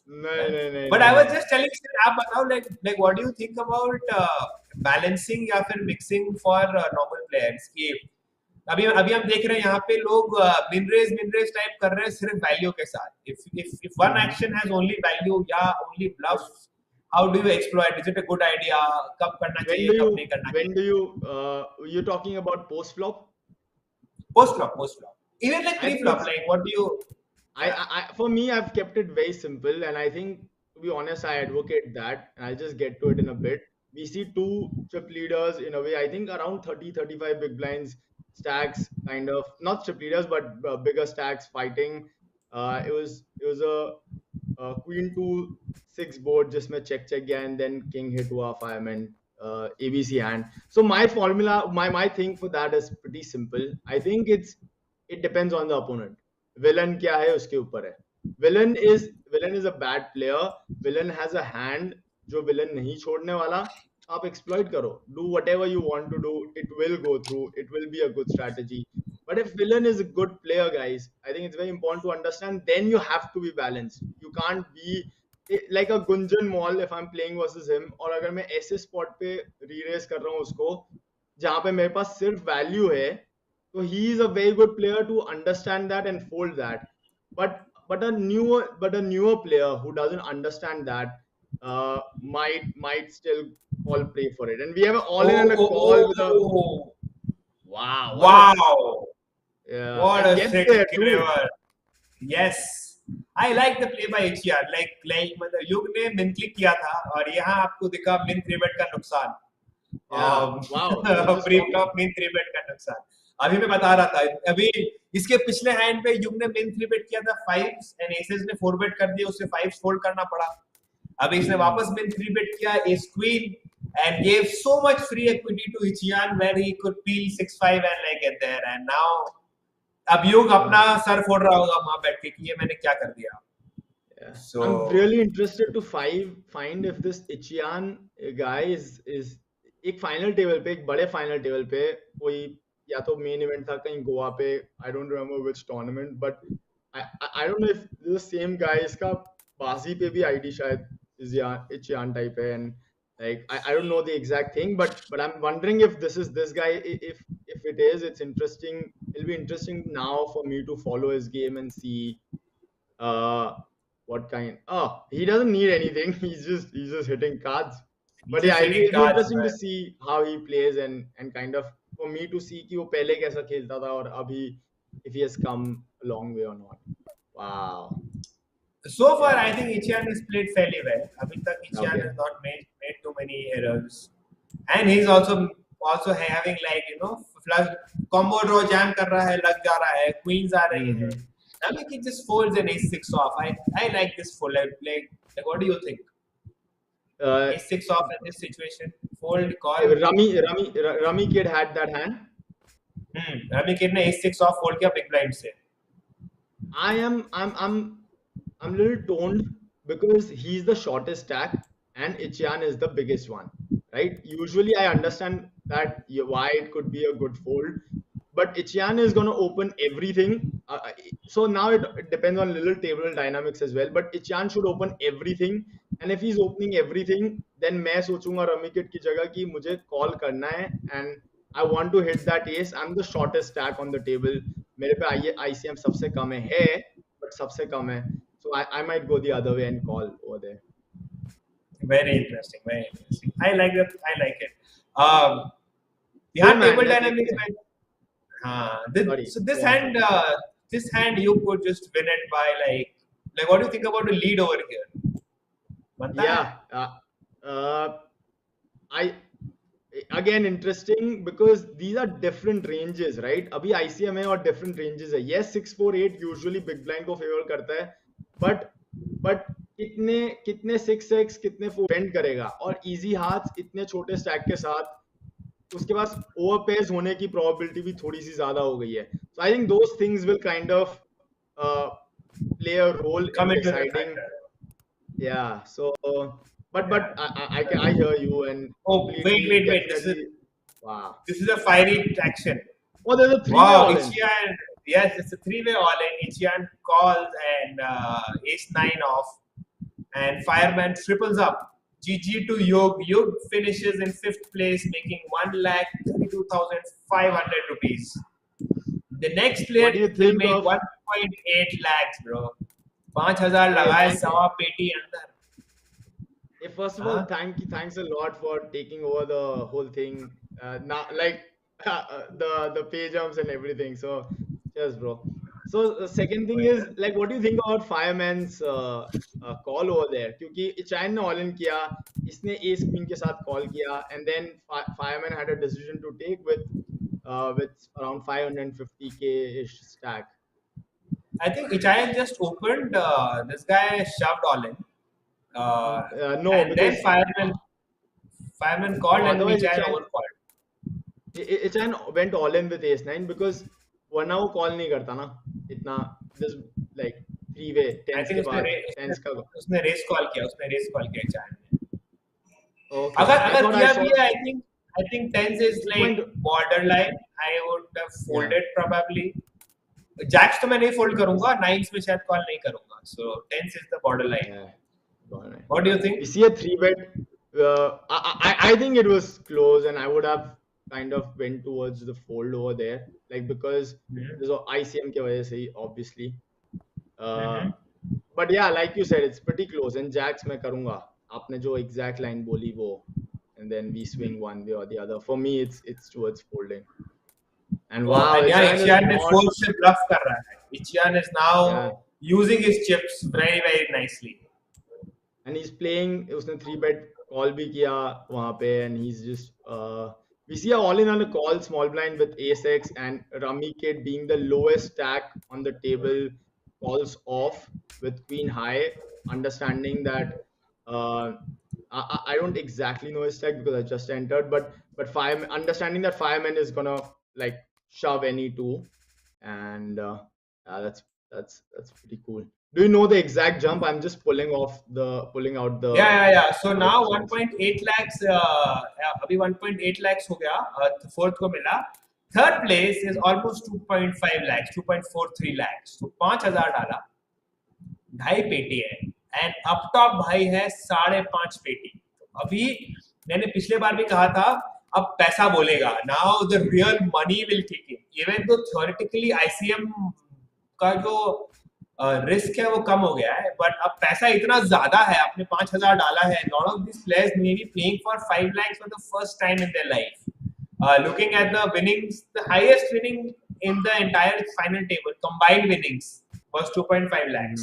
S3: नहीं. But I was just telling you, आप बताओ, like what do you think about balancing या फिर mixing for normal players? कि अभी हम देख रहे हैं यहाँ पे लोग min raise टाइप कर रहे हैं सिर्फ वैल्यू के साथ. If one action has only value या only bluff, how do you exploit? Is it a good idea? कब करना चाहिए, कब नहीं करना चाहिए?
S2: When do you talking about post flop?
S3: Post flop. Even like pre-flop, like what do you?
S2: For me, I've kept it very simple, and I think, to be honest, I advocate that, and I'll just get to it in a bit. We see two chip leaders in a way. I think around 30-35 big blinds stacks, kind of not chip leaders, but bigger stacks fighting. It was a queen 2-6 board, just में check गया, and then king hit हुआ fireman, ABC hand. So my formula, my thing for that is pretty simple. I think it depends on the opponent. Villain क्या है उसके ऊपर है. Villain is a bad player. Villain has a hand जो villain नहीं छोड़ने वाला. आप एक्सप्लॉइट करो, do whatever you want to do, it will go through, it will be a good strategy. But if villain is a good player, guys, I think it's very important to understand, then you have to be balanced. You can't be like a Goonjan mall if I'm playing versus him, और अगर मैं ऐसे spot पे re-raise कर रहा हूँ उसको जहाँ पे मेरे पास सिर्फ value है, so he is a very good player to understand that and fold that. But a newer player who doesn't understand that might still call play for it. And we have an all in and a call with a wow.
S3: Wow.
S2: Yeah,
S3: What
S2: and
S3: a
S2: gets
S3: sick
S2: there too.
S3: clever. Yes. I like the play by HCR. Like मतलब युग ने min click किया था और यहाँ आपको दिखा min 3-bet का नुकसान.
S2: Wow.
S3: Pre-flop min 3-bet का नुकसान. अभी मैं बता रहा था. अभी इसके पिछले हैंड पे युग ने min 3-bet किया था 5s and aces ने 4-bet कर दिया, उससे 5s fold करना पड़ा. अभी इसने वापस min 3-bet किया ace queen and gave so much free equity to Ichian where he could peel 6-5 and like get there, and now अब युग अपना सर फोड़ रहा होगा वहां बैठ के कि ये मैंने क्या कर दिया.
S2: Yeah.
S3: So
S2: I'm really interested to find if this Ichian guy is एक फाइनल टेबल पे, एक बड़े फाइनल टेबल पे कोई या तो मेन इवेंट था कहीं गोवा पे, I don't remember which tournament, but I don't know if this is the same guy. इसका बाजी पे भी आईडी शायद Ichian type है, and like I don't know the exact thing, but I'm wondering if this is this guy. If it is, it's interesting. It'll be interesting now for me to follow his game and see what kind. Oh, he doesn't need anything. He's just hitting cards. But yeah, it'll be interesting to see how he plays and kind of for me to see कि वो पहले कैसा खेलता था और अभी if he has come a long way or not. Wow.
S3: So far, I think Ichian has played fairly well. Abhi tak Ichian has not made too many errors, and he's also having like flush combo draw jam कर रहा है, लग जा रहा है, queens आ रही है. I think he just folds an ace-6 off. I like this fold. Like what do you think? Ace-6 off in this situation, fold call.
S2: Rummy Kid had that hand.
S3: Rummy Kid ने ace-6 off fold किया big blind से.
S2: I'm a little toned because he's the shortest stack and Ichian is the biggest one, right? Usually I understand that why it could be a good fold, but Ichian is going to open everything. So now it depends on little table dynamics as well, but Ichian should open everything, and if he's opening everything, then मैं सोचूंगा Rummy Kid की जगह कि मुझे call करना है and I want to hit that ace. I'm the shortest stack on the table. मेरे पे ICM सबसे कम है, but सबसे कम है. So I might go the other way and call over there.
S3: Very interesting. I like that. I like it. Yeah, table dynamics. So this hand you could just win it by like what do you think about the lead over here?
S2: I again interesting because these are different ranges, right? अभी ICM है और different ranges है. Yes, 6-4-8 usually big blind को favor करता है, but कितने 6x कितने 4 bend करेगा और इजी हाथ इतने छोटे स्टैक के साथ उसके पास ओवर पेयर्स होने की प्रोबेबिलिटी भी थोड़ी सी ज्यादा हो गई है. So I think those things will kind of play a role in deciding. Yeah, so but I hear you and
S3: wait. This is a fiery action.
S2: Oh, there's a 3-way all in.
S3: Ichian, yes, it's a 3-way all in. Ichian calls and ace-9 off, and Fireman triples up. GG to Yog. Yog finishes in 5th place, making 1,32,500 rupees. The next player will make 1.8 lakhs, bro. 5,000 लगाए, सवा पेटी अंदर.
S2: First of all, thanks a lot for taking over the whole thing. Now, like the pay jumps and everything. So, cheers, bro. So the second thing is like, what do you think about Fireman's call over there? क्योंकि Ichian ने all in किया, इसने ace queen के साथ call किया, and then Fireman had a decision to take with around 550k ish stack.
S3: I think Ichian just opened. This guy shoved all in.
S2: No,
S3: and then Fireman called and Ichian overcalled.
S2: Ichian went all in with ace-9 because वरना वो call नहीं करता ना इतना this like three-way
S3: I
S2: tens
S3: think
S2: के बाद tens का
S3: उसने रेस कॉल किया चार ने.
S2: okay
S3: अगर
S2: I
S3: अगर
S2: thought I
S3: किया
S2: saw
S3: भी है, I think tens is like
S2: 3
S3: borderline. I would have
S2: yeah
S3: folded probably. Jacks तो मैं नहीं फोल्ड करूंगा, नाइन्स में शायद कॉल नहीं करूंगा. So tens is the borderline.
S2: yeah got it.
S3: What do you think?
S2: We see a 3-bet I think it was close and I would have kind of went towards the fold over there like because there's a ICM के वजह से ही obviously but yeah like you said it's pretty close and jacks मैं करूंगा आपने जो exact line बोली वो and then we swing one way or the other for me it's towards folding and wow
S3: And yeah,
S2: Ichian is
S3: Ichian ने
S2: not
S3: fold से bulb कर रहा है. Ichian is now
S2: yeah
S3: using his chips very very nicely.
S2: and he's playing उसने 3-bet call भी किया वहाँ पे and he's just we see a all in on a call small blind with ace x and rummy kid being the lowest stack on the table calls off with queen high understanding that I don't exactly know his stack because I just entered but five understanding that fireman is gonna like shove any two and yeah, that's pretty cool. Do you know the exact jump? I'm just pulling out the
S3: Yeah. So
S2: the
S3: now
S2: questions.
S3: 1.8 lakhs अभी 1.8 lakhs हो गया. Fourth को मिला. Third place is almost 2.5 lakhs, 2.43 lakhs. तो 5,000 डाला, 2.5 पेटी है and up top भाई है 5.5 पेटी. तो अभी मैंने पिछले बार भी कहा था अब पैसा बोलेगा. Now the real money will kick in. Even though theoretically ICM का जो रिस्क है वो कम हो गया है, बट अब पैसा इतना ज्यादा है. आपने 5,000 डाला है. Lot of this players may be playing for 5 lakhs for the first time in their life. Looking at the winnings, the highest winning in the entire final table, combined winnings was 2.5 lakhs.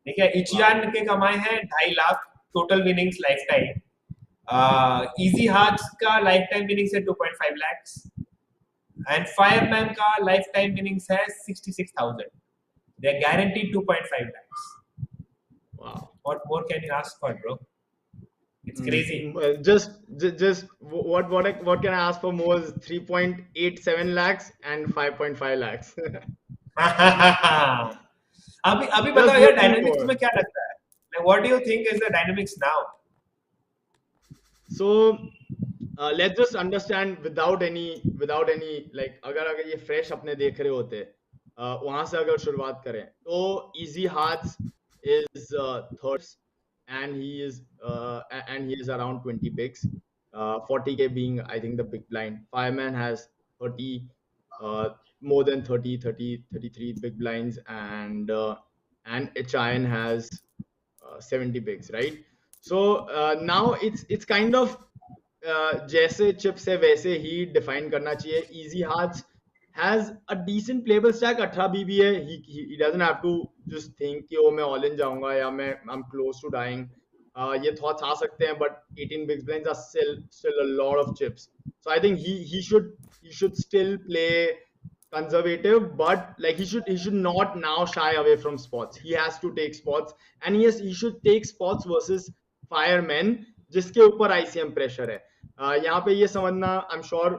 S3: ठीक है. इचियान के कमाए हैं 2.5 lakh total winnings life time. Easy hearts का life time winnings है 2.5 lakhs and fireman का life time winnings है 66,000. They are guaranteed 2.5 lakhs.
S2: Wow.
S3: What more can you ask for, bro? It's crazy.
S2: Just what can I ask for more is 3.87 lakhs and 5.5 lakhs.
S3: अभी
S2: Just
S3: बताओ यार,
S2: looking
S3: dynamics
S2: for.
S3: तुम्हें क्या लगता है? Like, what do you think is the dynamics now?
S2: So let's just understand without any like अगर ये fresh अपने देख रहे होते वहां से अगर शुरुआत करें तो easy hearts is third and he is around 20 bigs 40k being I think the big blind. Fireman has 30 more than 33 big blinds and Chayan has 70 bigs, right? So now it's kind of जैसे chips है वैसे ही define करना चाहिए. Easy hearts has a decent playable stack. 18 BB है. He doesn't have to just think कि ओ मैं all in जाऊंगा या I'm close to dying. ये thoughts आ सकते हैं but 18 big blinds are still a lot of chips. So I think he should still play conservative, but like he should not now shy away from spots. He has to take spots and yes he should take spots versus firemen जिसके ऊपर ICM pressure है. यहाँ पे ये समझना I am sure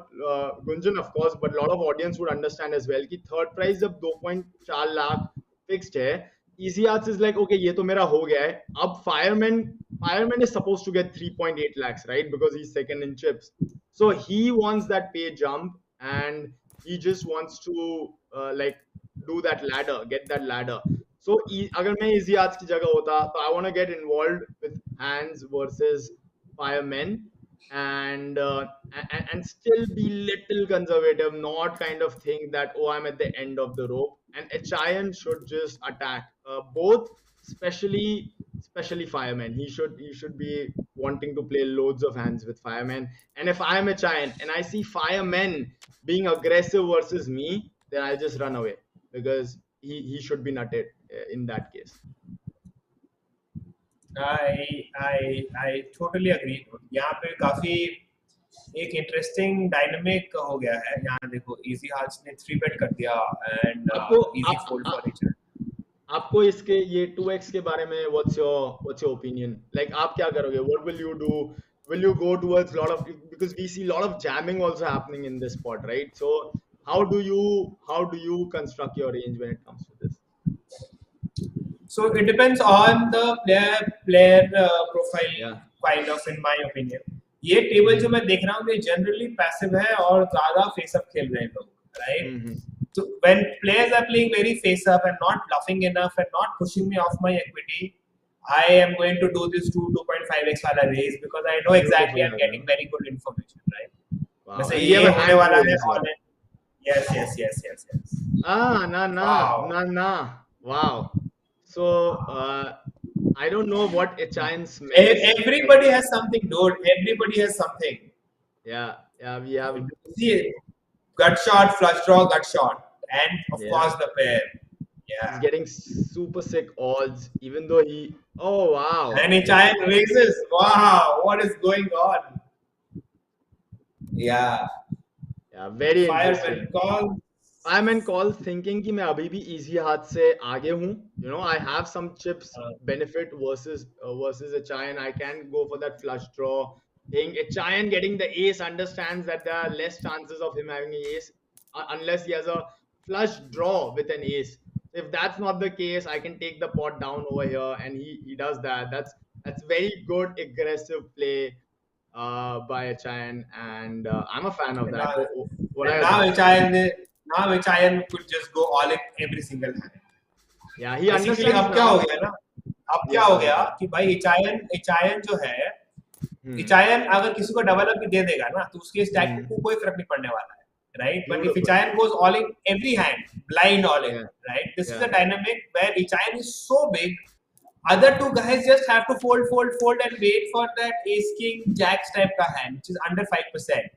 S2: Gunjan of course but lot of audience would understand as well कि third prize जब 2.4 lakh fixed है इजी आर्ट्स इज लाइक ओके ये तो मेरा हो गया है. अब Fireman is supposed to get 3.8 lakhs right because he's second in chips, so he wants that pay jump and he just wants to like do that ladder, get that ladder. So अगर मैं easy arts की जगह होता तो I want to get involved with hands versus firemen and still be little conservative, not kind of think that oh I'm at the end of the rope. And a giant should just attack both, especially firemen. He should be wanting to play loads of hands with firemen. And if I'm a giant and I see firemen being aggressive versus me, then I'll just run away because he should be nutted in that case.
S3: I totally agree. यहाँ पे काफी एक interesting dynamic हो गया है. यहाँ देखो easy hearts ने 3 bet कर दिया and easy fold for each.
S2: आपको इसके ये 2x के बारे में what's your opinion? Like आप क्या करोगे? What will you do? Will you go towards lot of, because we see lot of jamming also happening in this spot, right? So how do you construct your range when it comes to this?
S3: So it depends on the player profile,
S2: Yeah.
S3: kind of, in my opinion. ये table जो मैं देख रहा हूँ ये generally passive है और ज्यादा फेस अप खेल रहे हैं लोग, right?
S2: Mm-hmm.
S3: So when players are playing very face up and not bluffing enough and not pushing me off my equity, I am going to do this 2.5x वाला raise because I know exactly I'm getting very good information, right?
S2: Wow.
S3: जैसे
S2: And
S3: ये
S2: you have a
S3: होने
S2: hand
S3: वाला
S2: roll
S3: है
S2: as well.
S3: all in. Yes.
S2: Nah.
S3: Wow.
S2: Wow. So, I don't know what Echain's makes.
S3: Everybody has something, dude. Everybody has something.
S2: Yeah, we have.
S3: See, gut shot, flush draw, gut shot, and of
S2: Yeah.
S3: course the pair.
S2: He's
S3: Yeah.
S2: getting super sick odds, even though he. Oh wow!
S3: And he giant raises. Wow, what is going on? Yeah.
S2: Very
S3: Fireman
S2: interesting.
S3: call.
S2: Fireman calls thinking कि मैं अभी भी easy हाथ से आगे हूँ. You know, I have some chips benefit versus a giant. I can go for that flush draw. A giant getting the ace understands that there are less chances of him having an ace unless he has a flush draw with an ace. If that's not the case, I can take the pot down over here, and he does that. That's very good aggressive play by a giant, and I'm a fan of that. What are your thoughts?
S3: Now Ichayan could just go all in every single hand.
S2: Yeah, he
S3: Basically,
S2: understands
S3: अब क्या
S2: now.
S3: हो गया ना? अब क्या हो गया कि भाई इचायन जो है, इचायन अगर किसी को डबल अप भी दे देगा ना तो उसके स्टैक को कोई फर्क नहीं पड़ने वाला है, right? But if Ichayan goes all in every hand, blind all in, right? This is a dynamic where Ichayan is so big, other two guys just have to fold and wait for that ace king jacks type का hand, which is under 5%.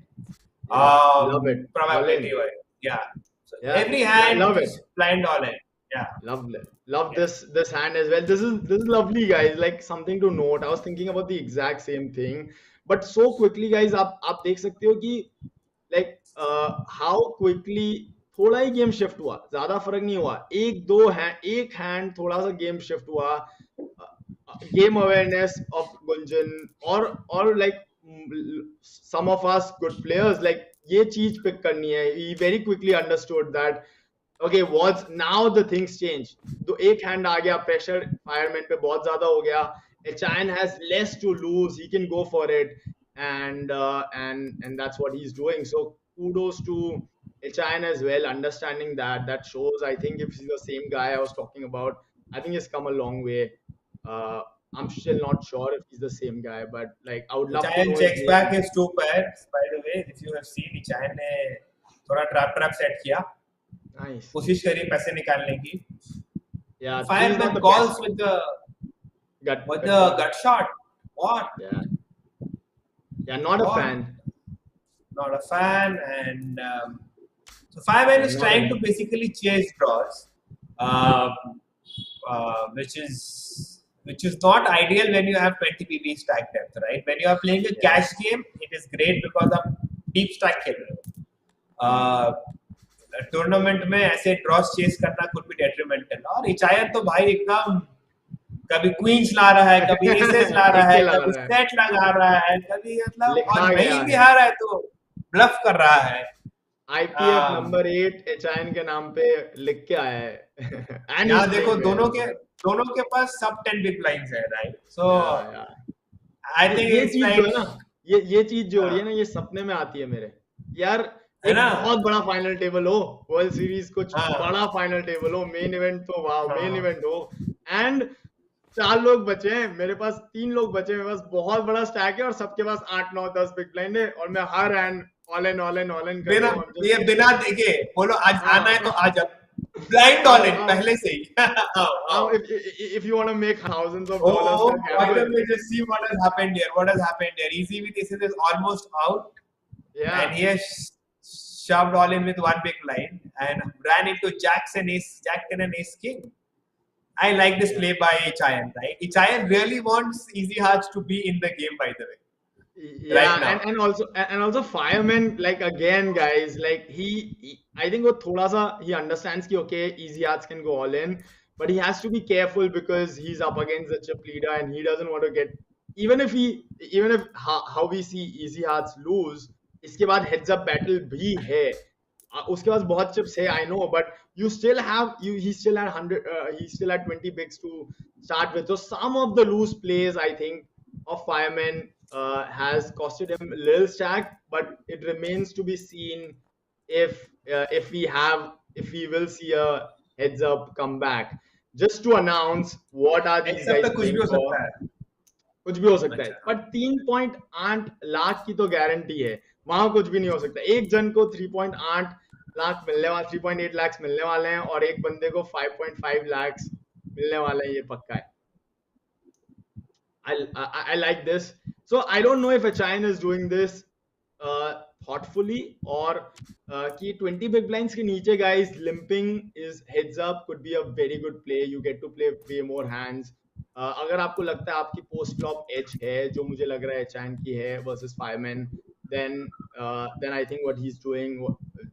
S2: Love it.
S3: Probability wise. Yeah. So
S2: Yeah,
S3: every hand
S2: love
S3: is blind all in. Yeah.
S2: Love this hand as well. This is lovely, guys. Like something to note. I was thinking about the exact same thing, but so quickly, guys. आप देख सकते हो कि like how quickly थोड़ा ही game shift हुआ, ज्यादा फर्क नहीं हुआ. एक हैंड थोड़ा सा गेम शिफ्ट हुआ. Game awareness of Goonjan or like some of us good players, like ये चीज pick करनी है. He very quickly understood that okay, now the things change. तो एक hand आ गया, pressure fireman पे बहुत ज्यादा हो गया. Echan has less to lose, he can go for it, and that's what he's doing. So kudos to Echan as well, understanding that. That shows, I think, if he's the same guy I was talking about, I think he's come a long way. I'm still not sure if he's the same guy, but like I would love to know.
S3: Ichayan checks back his two pairs. By the way, if you have seen, Ichayan ने थोड़ा trap set किया.
S2: Nice.
S3: कोशिश करी पैसे निकालने की.
S2: Yeah.
S3: Fireman calls with the gut shot. What?
S2: Yeah. Not a fan.
S3: Not a fan, and so Fireman is trying to basically chase draws, which is not ideal when you have 20 PB stack depth, right? When you are playing a cash game, it is great because of deep stack खेल रहे हो. Tournament में ऐसे ड्रॉस chess करना could be detrimental. और इचायन तो भाई एकदम कभी क्वींस ला रहा है, कभी एसेस ला रहा है, कभी सेट लगा रहा है, कभी मतलब और नहीं भी हार है तो ब्लफ कर रहा है.
S2: IPF नंबर 8 एचाइन के नाम पे लिख के आया है.
S3: यहाँ देखो दोनों के पास सब 10 बिग ब्लाइंड्स है, राइट? सो आई थिंक
S2: ये चीज जो है ना, ये चीज जो हो रही है ना, ये सपने में आती है मेरे यार. एक बहुत बड़ा फाइनल टेबल हो, वर्ल्ड सीरीज कुछ बड़ा फाइनल टेबल हो, मेन इवेंट तो वाओ, मेन इवेंट हो, एंड 4 लोग बचे हैं मेरे पास, 3 लोग बचे हैं मेरे पास, बहुत बड़ा स्टैक है और सबके पास 8 9 10 बिग ब्लाइंड है और मैं हर हैंड ऑल इन कर रहा हूं.
S3: ये बिना देखे बोलो आज आना है तो आज blind all in पहले से ही.
S2: If you want to make thousands of dollars,
S3: let me just see what has happened here. Easy with this is almost out. Yeah. And he has shoved all in with one big blind and ran into jack and ace king. I like this play by Ichayan, right? Ichayan really wants easy hearts to be in the game, by the way.
S2: Yeah, right, and also Fireman, like again, guys, like he I think वो थोड़ा सा he understands कि okay, easy hearts can go all in, but he has to be careful because he's up against the chip leader and he doesn't want to get, even if how we see easy hearts lose, इसके बाद heads up battle भी है, उसके पास बहुत chips है, I know, but you still have he still had 100 he still had 20 bigs to start with. So some of the loose plays, I think, of Fireman has costed him a little stack, but it remains to be seen if we will see a heads up comeback. Just to announce, what are these
S3: except
S2: guys
S3: तो कुछ भी
S2: playing
S3: हो
S2: for?
S3: सकता है.
S2: कुछ भी हो सकता है,
S3: अच्छा.
S2: बट 3.8 लाख की तो गारंटी है, वहां कुछ भी नहीं हो सकता. एक जन को 3.8 लाख मिलने वाले, 3.8 लाख मिलने वाले हैं, और एक बंदे को 5.5 लाख मिलने वाले हैं, ये पक्का है. I like this. So I don't know if Achane is doing this thoughtfully, or कि 20 big blinds के नीचे, guys, limping is heads up could be a very good play. You get to play way more hands. अगर आपको लगता है आपकी post flop edge है, जो मुझे लग रहा है Achane की है versus Fireman, then I think what he's doing,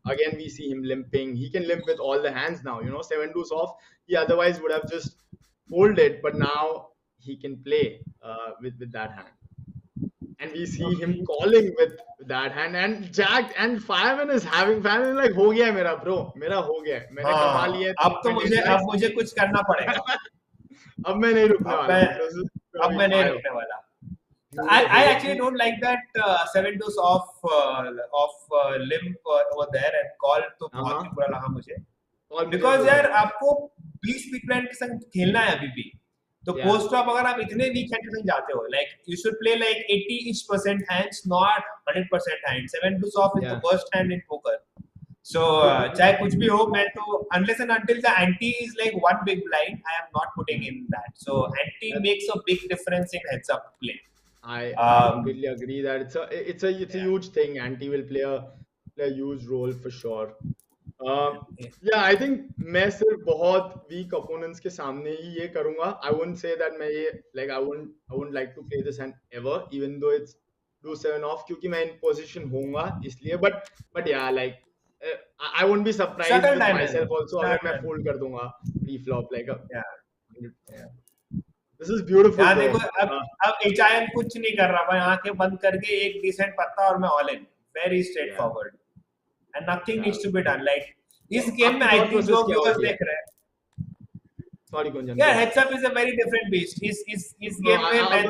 S2: again we see him limping. He can limp with all the hands now. 7 deuce off. He otherwise would have just folded, but now he can play with that hand, and we see him calling with that hand, and Jack and Fireman is like, हो गया मेरा bro, मेरा हो गया, मैंने कमा लिया.
S3: अब मुझे कुछ करना पड़ेगा.
S2: अब मैं नहीं रुकने वाला.
S3: अब मैं नहीं रुकने वाला. I actually don't like that 7 deuce off limp over there and call, तो बहुत ही बुरा लगा मुझे. Because यार आपको 20 big blind के संग खेलना है अभी भी. तो पोस्ट फ्लॉप अगर आप इतने वीक हैंड के संग जाते हो, like you should play like 80% hands, not 100% hands. 7 deuce off is the worst hand in poker. So चाहे कुछ भी हो, मैं तो unless and until the ante is like one big blind, I am not putting in that. So ante makes a big difference in heads up play.
S2: I completely agree that it's a huge thing. Ante will play a huge role for sure. I think मैं सिर्फ बहुत weak opponents के सामने ही ये करूँगा. I wouldn't say that मैं ये like I wouldn't like to play this hand ever, even though it's do 7 off, क्योंकि मैं in position होऊंगा इसलिए. But yeah, like I won't be surprised with myself also अगर मैं fold कर दूँगा pre-flop like This is beautiful.
S3: यहाँ देखो, अब एचायन कुछ नहीं कर रहा, भाई आंखें बंद करके एक decent पत्ता और मैं all in. Very straightforward. And nothing needs to be done. Like इस गेम में I think जो viewers देख रहे हैं.
S2: Sorry, Goonjan.
S3: Yeah, heads up is a very different beast. इस गेम में मैं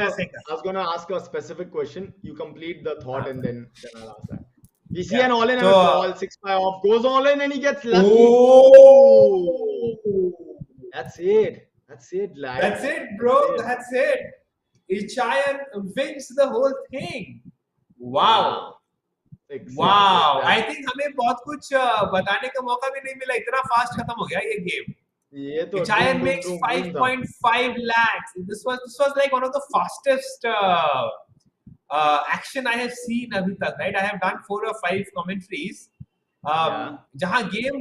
S3: ऐसे कर.
S2: I was gonna ask a specific question. You complete the thought and then I'll ask that. We see an all in and a call, 6-5 off, goes all in and he gets lucky.
S3: Oh!
S2: That's it. That's it, lad.
S3: That's it, bro. That's it. Ichayan wins the whole thing. Wow. Wow. I think हमें बहुत कुछ बताने का मौका भी नहीं मिला. इतना fast खत्म हो गया ये game. Ichayan makes 5.5 lakhs. This was like one of the fastest action I have seen अभी तक. Right? I have done 4 or 5 commentaries. जहाँ game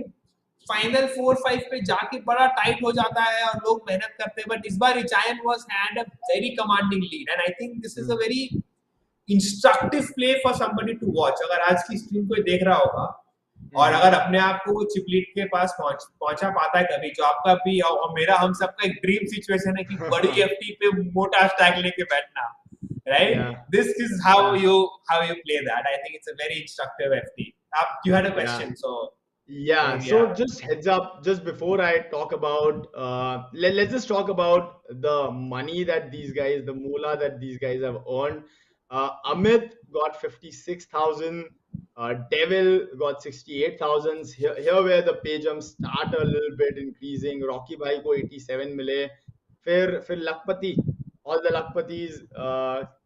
S3: फाइनल 4-5 पे जाके बड़ा टाइट हो जाता है और लोग मेहनत करते हैं, बट इस बार Ichayan was had a very commanding lead and I think this is a very instructive play for somebody to watch. अगर आज की स्ट्रीम कोई देख रहा होगा और अगर अपने आप को चिपलीट के पास पहुंचा पाता है कभी, जो आपका भी और मेरा हम सबका एक ड्रीम सिचुएशन है कि बड़ी एफटी पे मोटा स्टैक लेके बैठना, right? This is how you play that. I think it's a very instructive FT. You had a question, so
S2: so just heads up, just before I talk about let's just talk about the money that these guys, the moolah that these guys have earned. Amit got 56,000, Devil got 68,000. Here where the pay jumps start a little bit increasing. Rocky bhai ko 87 mile. फिर Lakpati, all the Lakpatis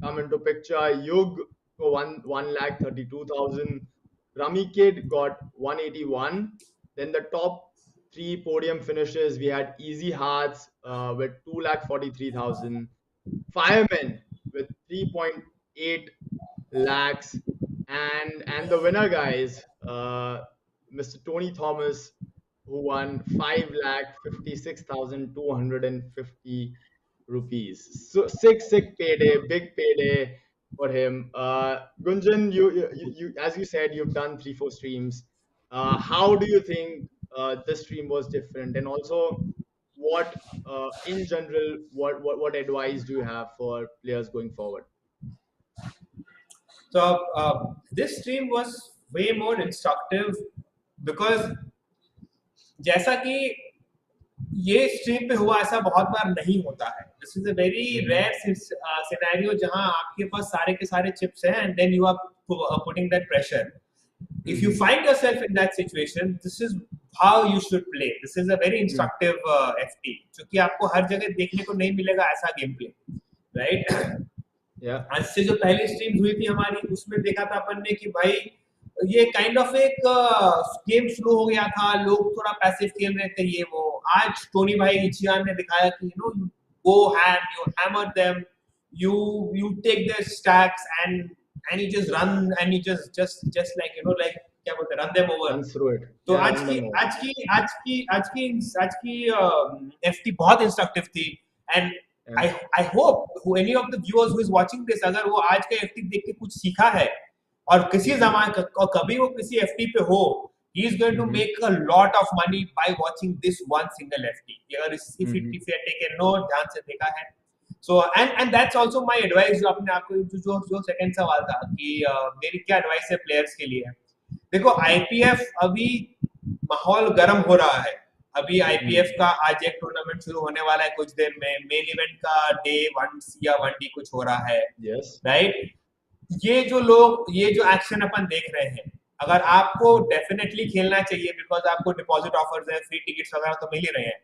S2: come into picture. Yug ko 1,32,000. Rummy Kid got 181. Then the top 3 podium finishes, we had Easy Hearts with 2,43,000. Firemen with 3.8 lakhs. And the winner, guys, Mr. Tony Thomas, who won 5,56,250 rupees. So sick payday, big payday for him. Goonjan, you as you said, you've done 3-4 streams. How do you think this stream was different? And also, what in general, what advice do you have for players going forward?
S3: So this stream was way more instructive because जैसा कि ये stream पे हुआ, ऐसा बहुत बार नहीं होता है. This is a very rare scenario जहां आपके पास सारे के सारे चिप्स हैं and then you are putting that pressure. If you find yourself in that situation, this is how you should play. This is a very instructive FT, जो कि आपको हर जगह देखने को नहीं मिलेगा ऐसा गेम प्ले, राइट? आज से जो पहली स्ट्रीम हुई थी हमारी, उसमें देखा था अपन ने कि भाई ये काइंड ऑफ एक गेम स्लो हो गया था, लोग थोड़ा पैसिव खेल रहे थे ये वो. आज टोनी भाई इचियान ने दिखाया कि you know go ham, you hammer them, you take their stacks and you just run and you just like you know like क्या बोलते हैं, run them over.
S2: Run through it.
S3: तो
S2: Yeah,
S3: आज
S2: run them over.
S3: की FT बहुत instructive थी. And I hope who any of the viewers who is watching this, अगर वो आज का FT देख के कुछ सीखा है और किसी जमाने और कभी वो किसी FT पे हो, he is going to make a lot of money by watching this one single FT. अगर if you take a note, ध्यान से देखा है. So and that's also my advice. जो अपने आपको जो सेकंड सवाल था कि मेरी क्या एडवाइस है प्लेयर्स के लिए. देखो IPF अभी माहौल गर्म हो रहा है. अभी IPF का आज एक टूर्नामेंट शुरू होने वाला है कुछ देर में. मेन इवेंट का डे 1C या 1D कुछ हो रहा है, राइट? ये जो एक्शन अपन देख रहे हैं, अगर आपको डेफिनेटली खेलना चाहिए बिकॉज आपको डिपॉजिट ऑफर्स है, फ्री टिकट्स वगैरह तो मिल ही रहे हैं.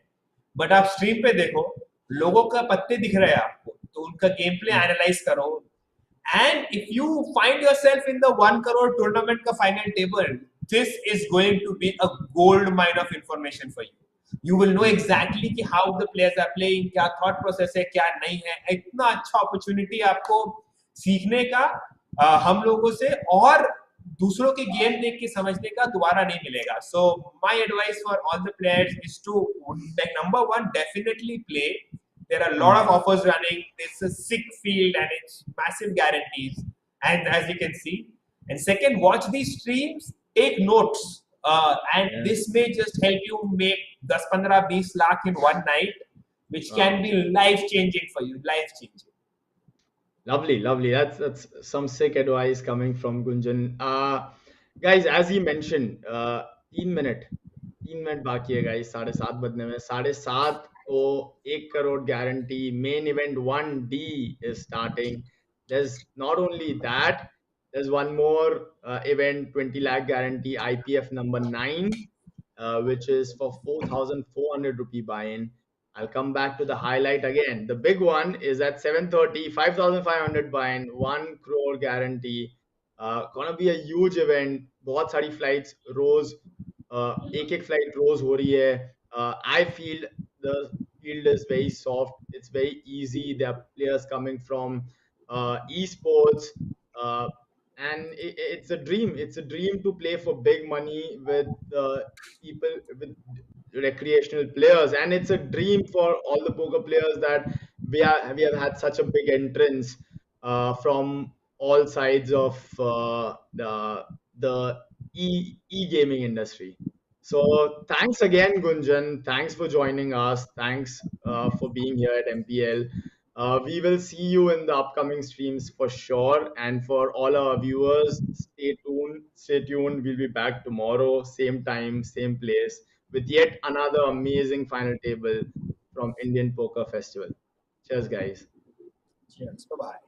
S3: बट आप स्ट्रीम पे देखो, लोगों का पत्ते दिख रहे हैं आपको, तो उनका गेम प्ले एनालाइज करो. And if you find yourself in the 1 crore tournament का final table, this is going to be a gold mine of information for you. You will know exactly कि how the players are playing, क्या thought process है, क्या नहीं है. इतना अच्छा opportunity आपको सीखने का हम लोगों से और दूसरों के गेम देख के समझने का दोबारा नहीं मिलेगा. So my advice for all the players is to like number one, definitely play. There are a lot of offers running. It's a sick field and it's massive guarantees, and as you can see. And second, watch these streams, take notes, and this may just help you make 10-15-20 lakh in one night, which can be life changing for you. Life changing.
S2: Lovely. That's some sick advice coming from Goonjan. Guys, as he mentioned, 3 minute बाकी है guys, 7:30 बजने में. 7:30 को 1 crore guarantee. Main event 1D is starting. There's not only that, there's one more event, 20 lakh guarantee, IPF number 9, which is for 4,400 rupee buy-in. I'll come back to the highlight again. The big one is at 7:30, 5,500 buy-in, 1 crore guarantee. Gonna be a huge event. बहुत सारी flights रोज एक flight रोज हो रही है. I feel the field is very soft. It's very easy. There are players coming from esports, and it's a dream. It's a dream to play for big money with people, with recreational players, and it's a dream for all the poker players that we have had such a big entrance from all sides of the e-gaming industry. So thanks again, Goonjan. Thanks for joining us. Thanks for being here at MPL. We will see you in the upcoming streams for sure. And for all our viewers, stay tuned. Stay tuned. We'll be back tomorrow, same time, same place, with yet another amazing final table from Indian Poker Festival. Cheers, guys.
S3: Cheers. Bye-bye.